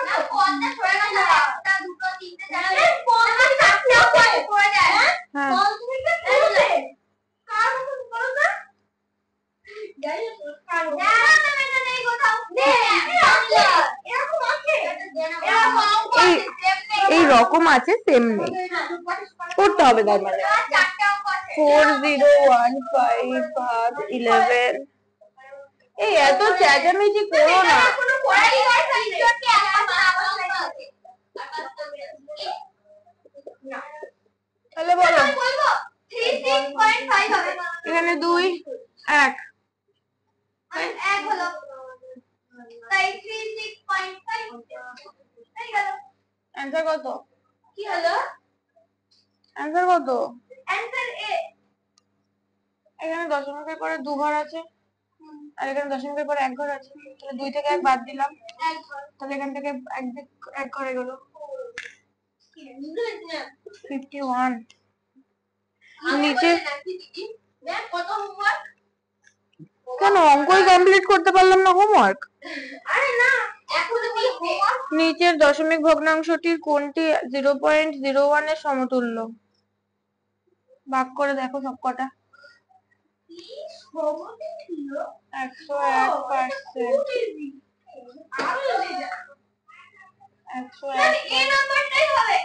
A: না 50 হয়ে গেল একটা দুটো তিনটে চারটে 50 চারটেও পড়ে যায়
B: হ্যাঁ
A: 50 টা পড়ে কার মতন করো না যাই না কার না না এটা নেই কোথাও এরকম আছে এরকম অঙ্ক আছে
B: এই রকম আছে সেম নেই করতে হবে তার মানে।
A: চারটে অঙ্ক আছে
B: 4015 ভাগ 11 এই এত চেঁচামেচি করো না।
A: কোনো পড়াই হয় না তিনজনকে একটা আছে
B: তাহলে বলো
A: আমি বলবো 36.5 হবে
B: এখানে 2 1
A: এক হলো তাই 36.5 এই গেল
B: অ্যানসার কত?
A: কি হলো
B: অ্যানসার কত?
A: অ্যানসার এ
B: এখানে দশমিকের পরে 2 ঘর আছে আর এখানে দশমিকের পরে 1 ঘর আছে, তাহলে 2 থেকে 1 বাদ দিলাম,
A: এক ঘর
B: তাহলে এখান থেকে এক ঘরে গেল।
A: কি
B: 51
A: নিচে
B: নিচে কেন অঙ্কই কমপ্লিট করতে পারলাম না হোমওয়ার্ক?
A: আরে না এখনো কি হোমওয়ার্ক
B: নিচের দশমিক ভগ্নাংশটির কোনটি 0.01 এর সমতুল্য? ভাগ করে দেখো সবকটা।
A: কি সমতুল্য
B: 101%।
A: এই নাম্বারটাই হবে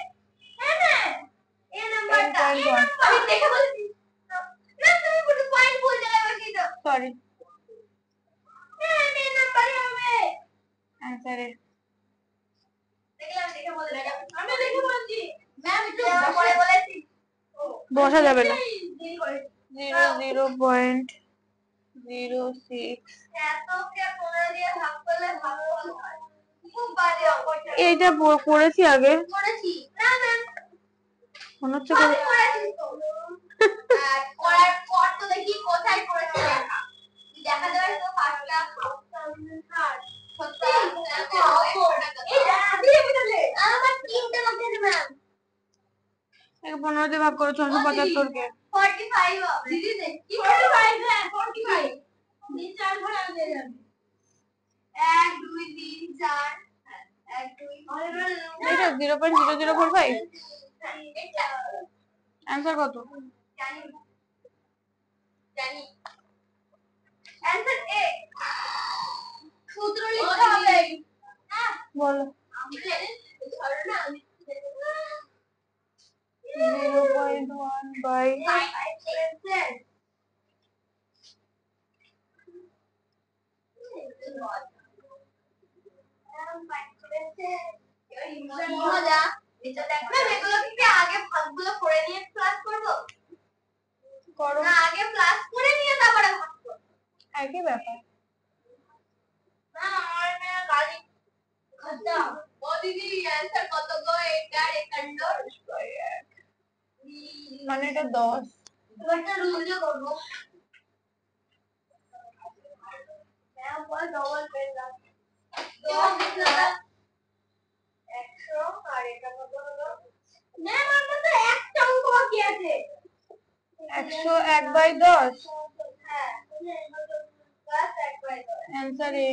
A: হ্যাঁ না এই নাম্বারটা
B: 10.1
A: আমি দেখে বলছি না তুমি পুরো পয়েন্ট ভুল জায়গায় বসিয়ে দাও
B: সরি
A: হ্যাঁ এই নাম্বারই হবে
B: অ্যান্সারে
A: দেখলাম দেখে বলে আমি দেখে বলছি ম্যাম একটু পরে বলেছি
B: বসা যাবে না
A: দেরি করে
B: 0.06
A: এতকে 15 দিয়ে ভাগ করলে ভালো হয় খুব বাজে অঙ্ক
B: এইটা করেছি আগে
A: করেছি না ম্যাম
B: মনে হচ্ছে
A: আমি করেছি তো আর করার পর তো দেখি কোথায় করেছি লেখা দেখা যাবে তো পাঁচটা সত্যি এই দিয়ে বিটালে আমার তিনটে লাগছে ম্যাম
B: 15 দিয়ে ভাগ করো 675 কে
A: 45 হবে দিদি দেখ কি 45 হ্যাঁ 45 তিন চার ঘর আগে যাবে 1 2 3 4 1 2
B: এটা 0.0045 অ্যান্সার কত?
A: জানি জানি অ্যানসার এ সূত্র লিখতে হবে হ্যাঁ
B: বলো
A: আমি ধরো না আমি
B: 0.1 বাই
A: 5%. মজা এটা দেখো না এগুলো কি আগে ভাগগুলো করে নিয়ে ক্লাস করব
B: করো
A: না আগে ক্লাস করে নিয়ে তারপরে ভাগ করব
B: একই ব্যাপার
A: না আমার না গালি খাতা ও দিদি অ্যানসার কত গো এটার একান্ড
B: মানে এটা 10
A: একটা রুল যে করব হ্যাঁ বল ডবল পেলাম 10 লিখলাম 100 আর এটা কত হলো ম্যাম আমার তো একটা অঙ্ক বাকি আছে
B: 101 বাই 10
A: হ্যাঁ প্লাস 1 বাই 10
B: অ্যান্সার এ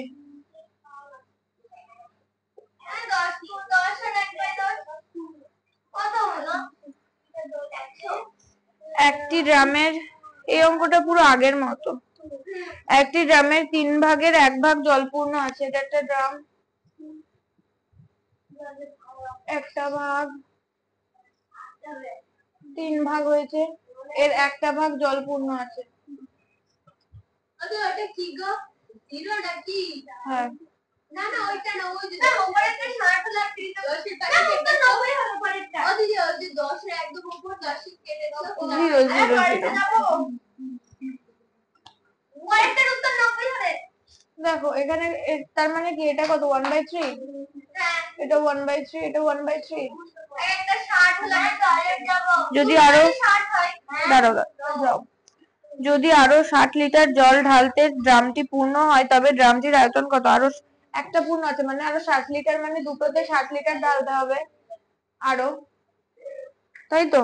A: হ্যাঁ 10 আর 1 বাই 10 কত হলো 100
B: একটি ড্রামের এই অঙ্কটা পুরো আগের মতো একটি ড্রামের 3 ভাগের 1 ভাগ জলপূর্ণ আছে এটা একটা ড্রাম একটা ভাগ 3 ভাগ হয়েছে এর একটা ভাগ জলপূর্ণ আছে
A: আচ্ছা এটা কি গো জিরোটা কি
B: হ্যাঁ
A: না না ওইটা না ওই যে উপরেরটা 60 লাখ 30 টাকা না ওটা 90 হলো পরেরটা ও দিদি ওই যে 10 এর একদম উপর 10 কেটে দাও
B: 0
A: পরেরটার উত্তর 90 হবে
B: দেখো এখানে তার মানে কি এটা কত 1/3
A: হ্যাঁ
B: এটা 1/3 এটা 1/3
A: একটা 60 হলো না টয়লেট যাব
B: যদি আরো
A: 60 হয়
B: দাঁড়াও যাও যদি আরো 60 লিটার জল ঢালতে ড্রামটি পূর্ণ হয় তবে ড্রামটির আয়তন কত? আরো একটা পূর্ণ আছে মানে আরো 60 লিটার মানে দুটোতে 60 লিটার ঢালতে হবে আরো তাই তো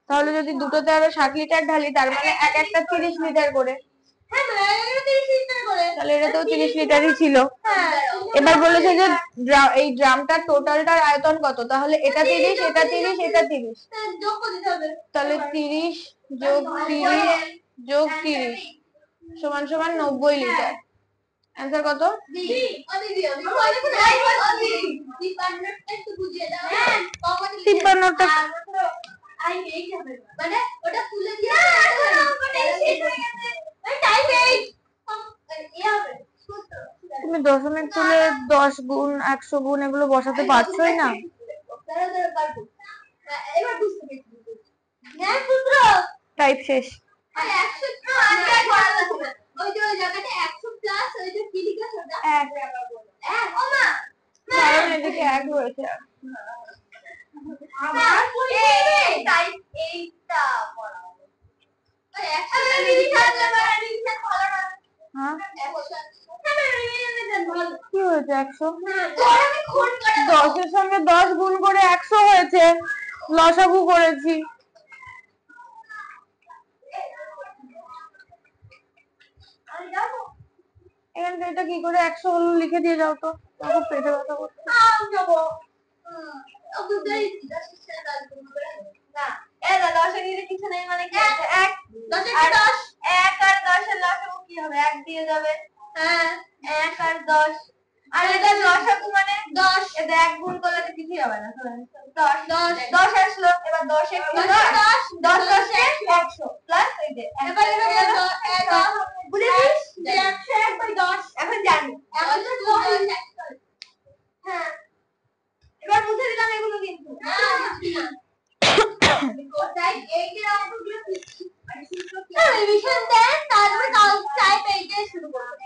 B: তাহলে যদি দুটোতে আরো 60 লিটার ঢালি তার মানে এক একটা 30 লিটার করে
A: হ্যাঁ মানে 30 লিটার করে
B: তাহলে এটা তো 30 লিটারই ছিল
A: হ্যাঁ
B: এবার বলেছে যে এই ড্রামটার টোটালটার আয়তন কত তাহলে এটা 30 এটা 30 এটা 30
A: যোগ করে দিতে হবে
B: তাহলে 30 যোগ 30 যোগ 30 সমান সমান 90 লিটার অ্যান্সার কত?
A: বি ও দিদি আমি বলতে চাই ও দিদি 53টা একটু বুঝিয়ে দাও হ্যাঁ কমন
B: 53টা
A: আই এই হবে মানে ওটা তুলে দিয়ে না ওটা শেষ হয়ে গেছে এই টাইম এই এই হবে
B: তুমি দশমিক তুলে 10 গুণ 100 গুণ এগুলো বসাতে পারছোই না
A: দাঁড়া দাঁড়া পারবো এবার বুঝতে পেরেছি হ্যাঁ সূত্র
B: টাইপ শেষ
A: আর 100 তো আগে করা যাবে না ওই যে ওই জায়গাটা 100 প্লাস ওই যে কি লিখা ওটা 1 ও মা
B: কারণ এদিকে 1 রয়েছে
A: আমার এই টাইপ 8টা পড়া আরে 100 লিখা আছে মানে লিখে ভালো না
B: হ্যাঁ
A: 100
B: কি হয়েছে 100
A: তোর আমি খুন করে
B: 10 এর সঙ্গে 10 গুণ করে 100 হয়েছে লসাগু করেছি। এখানে এটা কি করে 100 হলো লিখে দিয়ে যাও তো, খুব পেটে ব্যথা করছে।
A: কিছু নেই মানে কি এক আর 10 এর লসাগু কি হবে? 1 দিয়ে যাবে। হ্যাঁ 1 আর 10 আর এটা লসাগু মানে 10, এটা 1 গুণ করলে তো কিছুই হবে না। 10 আসলো, এবার 10 এ 10 10 এ 100 প্লাস এই যে এবার বুঝেছিস যে 100 একবার 10 এখন জানি এখন তো 10 হ্যাঁ এবার বুঝে দিলাম এগুলো কিন্তু না কোথায় এই যে অঙ্কগুলো দিচ্ছি মানে সূত্র কি রিভিশন দেন তারপরে কাল চাই পেজে শুরু করব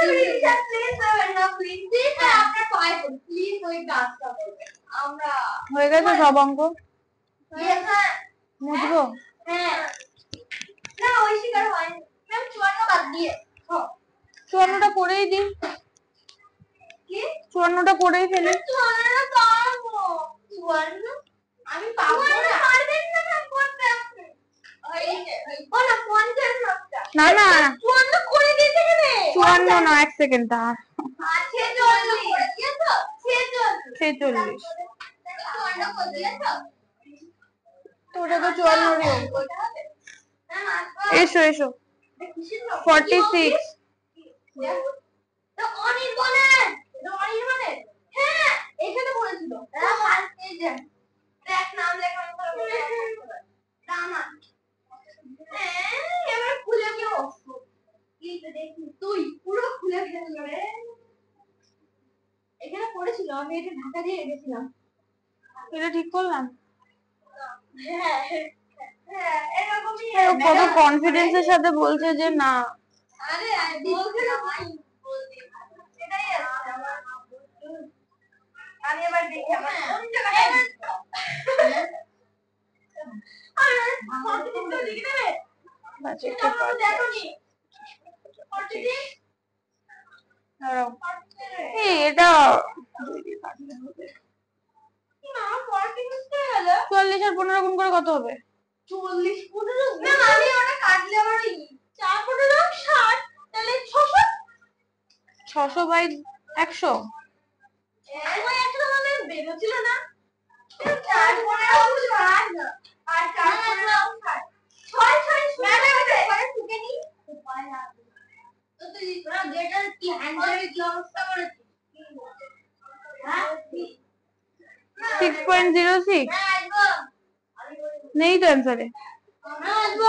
A: রিভিশন প্লিজ দেবেন না প্লিজ আপনার পায় প্লিজ ওই কাজটা করবেন আমরা
B: হয়ে গেছে সব অঙ্ক
A: হ্যাঁ
B: মুছবো?
A: হ্যাঁ না ওই শিকার হয়নি ম্যাম 54 বাদ দিয়ে
B: 54টা করেই দিই।
A: কি
B: 54টা করেই ফেলি।
A: 54 পারবো 54 আমি পাবো না পারবেন না ম্যাম করতে আপনি ও না 50 মাত্রা
B: না না
A: 54 করে দিতে হবে
B: 54 না, 1 সেকেন্ড দাঁড়া।
A: আছে 40 করে দিয়েছো 46 54 করে দিয়েছো
B: তো ওটা তো 54 ই অঙ্ক। এসো এসো 46
A: তো অনির্বাণের হ্যাঁ এখানে পড়েছিল এই যে দেখ নাম লেখা করে রামান এবার খুলে কি অবস্থা কি দেখি তুই পুরো খুলে ফেলল রে এখানে পড়েছিল আমি এটা ঢাকা দিয়ে রেখেছিলাম
B: এটা ঠিক করলাম।
A: হ্যাঁ হ্যাঁ এরকমই
B: কত কনফিডেন্সের সাথে বলছে যে না।
A: আরে বলতে না ভাই বলতে এটাই আছে আমার আমি এবার দেখি আমার কোন জায়গায় আরে কতদিন তো লিখে দেবে
B: বাজে
A: এটা আমরা দেখোনি
B: দাঁড়াও এই এটা 44 আর 15 গুণ করে কত হবে?
A: 40 15 না আমি ওটা কাটলে আবার 4 15 60 তাহলে 600
B: 600 বাই 100
A: ওই 100 মানে বেরোছিল না 4 15 60 না আর 4 15 60 6 6 মানে ওটা পরে টুকে নি উপায় আছে তো তুই তোরা গেটার কি হ্যান্ডেলের কি অবস্থা করেছিস হ্যাঁ
B: 6.06
A: হ্যাঁ আসবো
B: নেই তো অ্যান্সারে।
A: আসবো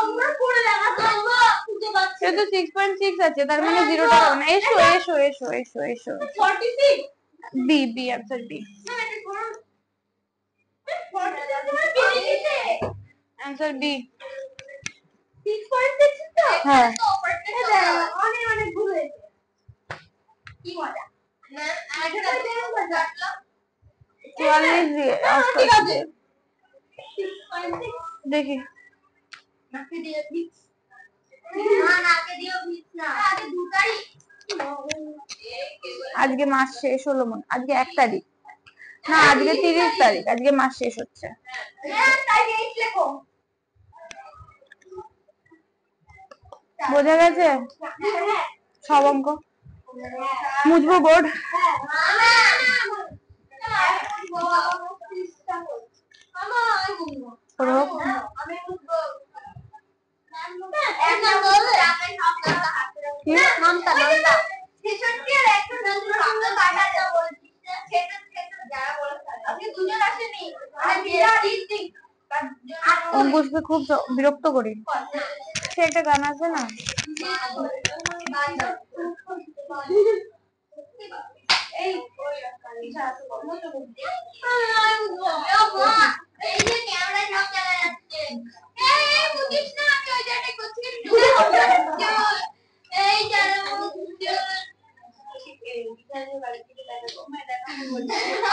A: আমরা করে দেখাবো আসবো খুঁজে পাচ্ছি
B: সে তো 6.6 আছে, তার মানে 0 টা হবে না। এসো এসো এসো এসো এসো
A: 46
B: বি বি অ্যান্সার বি।
A: না এটা করুন 46 তোমার বেরিয়ে গেছে
B: অ্যান্সার বি।
A: 6.6 তো
B: হ্যাঁ
A: অনেক অনেক ভুল হয়েছে কি মজা ম্যাম আরেকটা দেবো মজা
B: 44 দিয়ে
A: ঠিক আছে 6.6
B: দেখি।
A: নাকে দিয়ে ভিক্স না নাকে দিও ভিক্স না আগে দুটাই
B: আজকে মাস শেষ হলো মনে, আজকে 1 তারিখ না, আজকে 30 তারিখ, আজকে মাস শেষ হচ্ছে।
A: হ্যাঁ তাই এইট লেখো
B: বোঝা গেছে
A: হ্যাঁ
B: সব অঙ্ক মুছবো বোর্ড। অঙ্কুশকে খুব বিরক্ত করি। সে একটা গান আছে না,
A: এই ক্যামেরা সব চালা যাচ্ছে এই বুঝিস না আমি ওই জায়গায় করছি এই জায়গা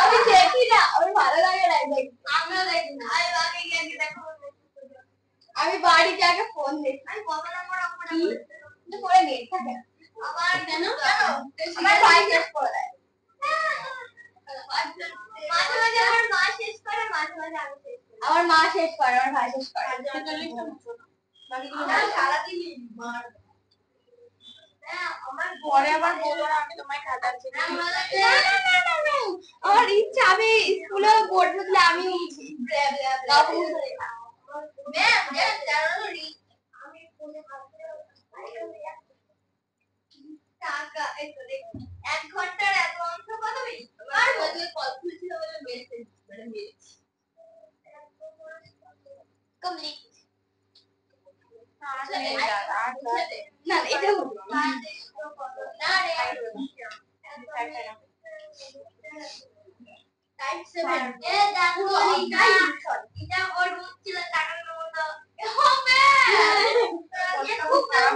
A: আমি দেখি না, আমি ভালো লাগে না আমিও দেখি না, আমি বাকি গিয়ে দেখো আমি বাড়িতে আগে ফোন দেখি আমি কত নম্বর করে নেট থাকে আবার কেন আমার ভাই শেষ করে দেয় মাঝে মাঝে আমার মা শেষ করে, মাঝে মাঝে আমি শেষ করি। আমার মা শেষ করে, আমার ভাই শেষ করে। সারাদিন মার।
B: পরে আবার বলবো না আমি তোমায় খাটাচ্ছি।
A: আমার ইচ্ছা আমি স্কুলে বোর্ড থাকলে আমি উঠি। টাকা এক ঘন্টার এত অংশ পাবে আর বলবে কল খুলছিল বলে মেসেজ মানে মেরেছি কমপ্লিট না এটা না রে টাইপ 7 এ দেখো এটা ওর ছিল টাকার মতো হবে এ খুব খারাপ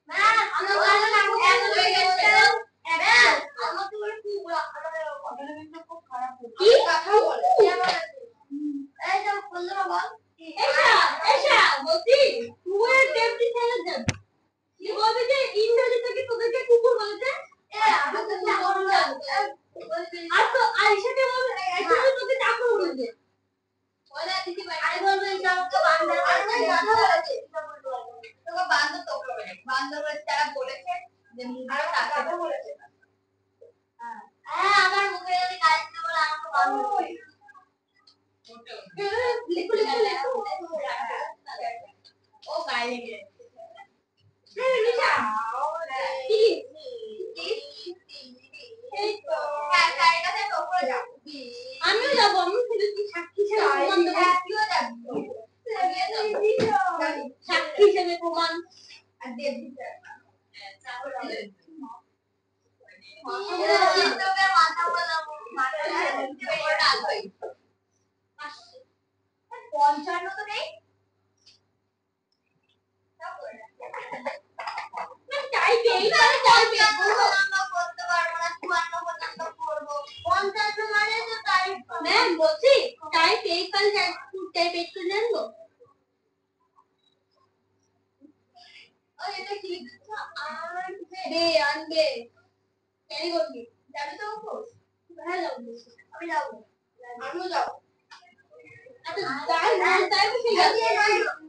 A: ম্যাম আমরা ভালো না এক হয়ে গেছে ম্যাম আমাকে বলে খুব আমাদের খুব খারাপ কি কথা বলে এই সব বললো বাবা এসা বলছি তুই টেপটি ছেড়ে দে কি বলবে যে ইংরেজি থেকে তোদেরকে কুকুর বলেছে এ আমাদের না বললো আর তো আইসাতে বলবে আইসাতে তোকে চাকর বলেছে ওলা দিদি ভাই আই বলবে এটা তো বান্দর বলেছে কথা বলেছে তোকে বান্দর তো বলে বান্দর বলে তারা বলেছে যে মুখে টাকা বলেছে হ্যাঁ আমার মুখে যদি গালি দিতে বলে আমাকে বান্দর বলে ও গালি দিয়ে নিশা কি এই তো কার কাছে তোমরা যাও আমিও যাব আমি শুধু কি সাক্ষী হিসেবে প্রমাণ দেব তুইও যাবি সাক্ষী হিসেবে প্রমাণ আর দেব দিতে মাথা বলা মাথা পঞ্চান্ন তো নেই আনবে ক্যারি করবি যাবি তো হ্যাঁ যাবো আমি যাবো আমিও যাবো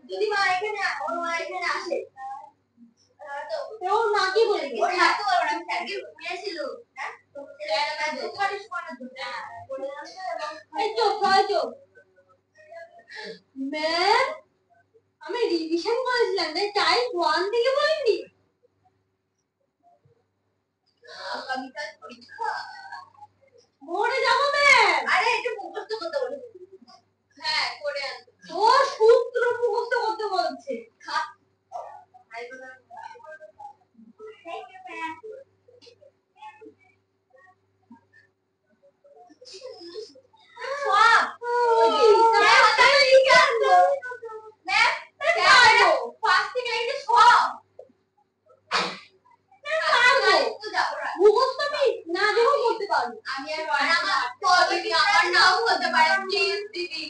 A: যদি মা এখানে ওর মা এখানে আসে ওর মা কি বলে ওর মা তো বলবে আমি স্যারকে ঘুমিয়েছিল হ্যাঁ তো ছেলেটা তো পারিস করার জন্য এই তো কাজো ম্যাম আমি রিভিশন করেছিলাম তাই টাইপ 1 থেকে বলেননি কবিতার পরীক্ষা মোড়ে যাবো ম্যাম আরে এটা মুখস্থ করতে বলেছে হ্যাঁ করে আনতে ও সূত্র মুখস্থ করতে বলছে আমি আর আমার নাম হতে পারে প্লিজ দিদি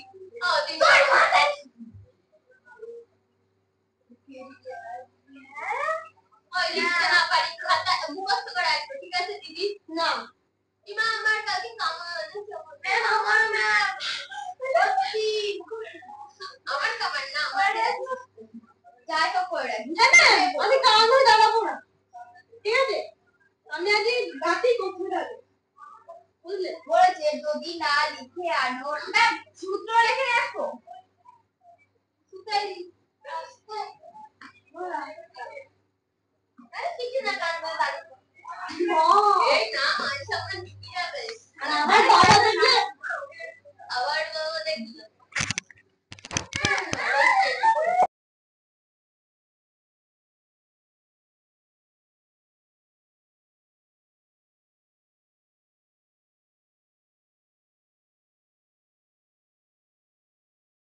A: লিখতে না পারি খাতা মুখস্থ করে আসবে ঠিক আছে দিদি না ইমা আমার কালকে কামাল আছে ম্যাম আমার ম্যাম আমার কামাল না আমার যাই তো করে রাখি আমি কামাল ধরে দাঁড়াবো না ঠিক আছে আমি আজ রাতেই করতে থাকবো বুঝলে বলেছে যদি না লিখে আনো ম্যাম সূত্র লিখে রাখো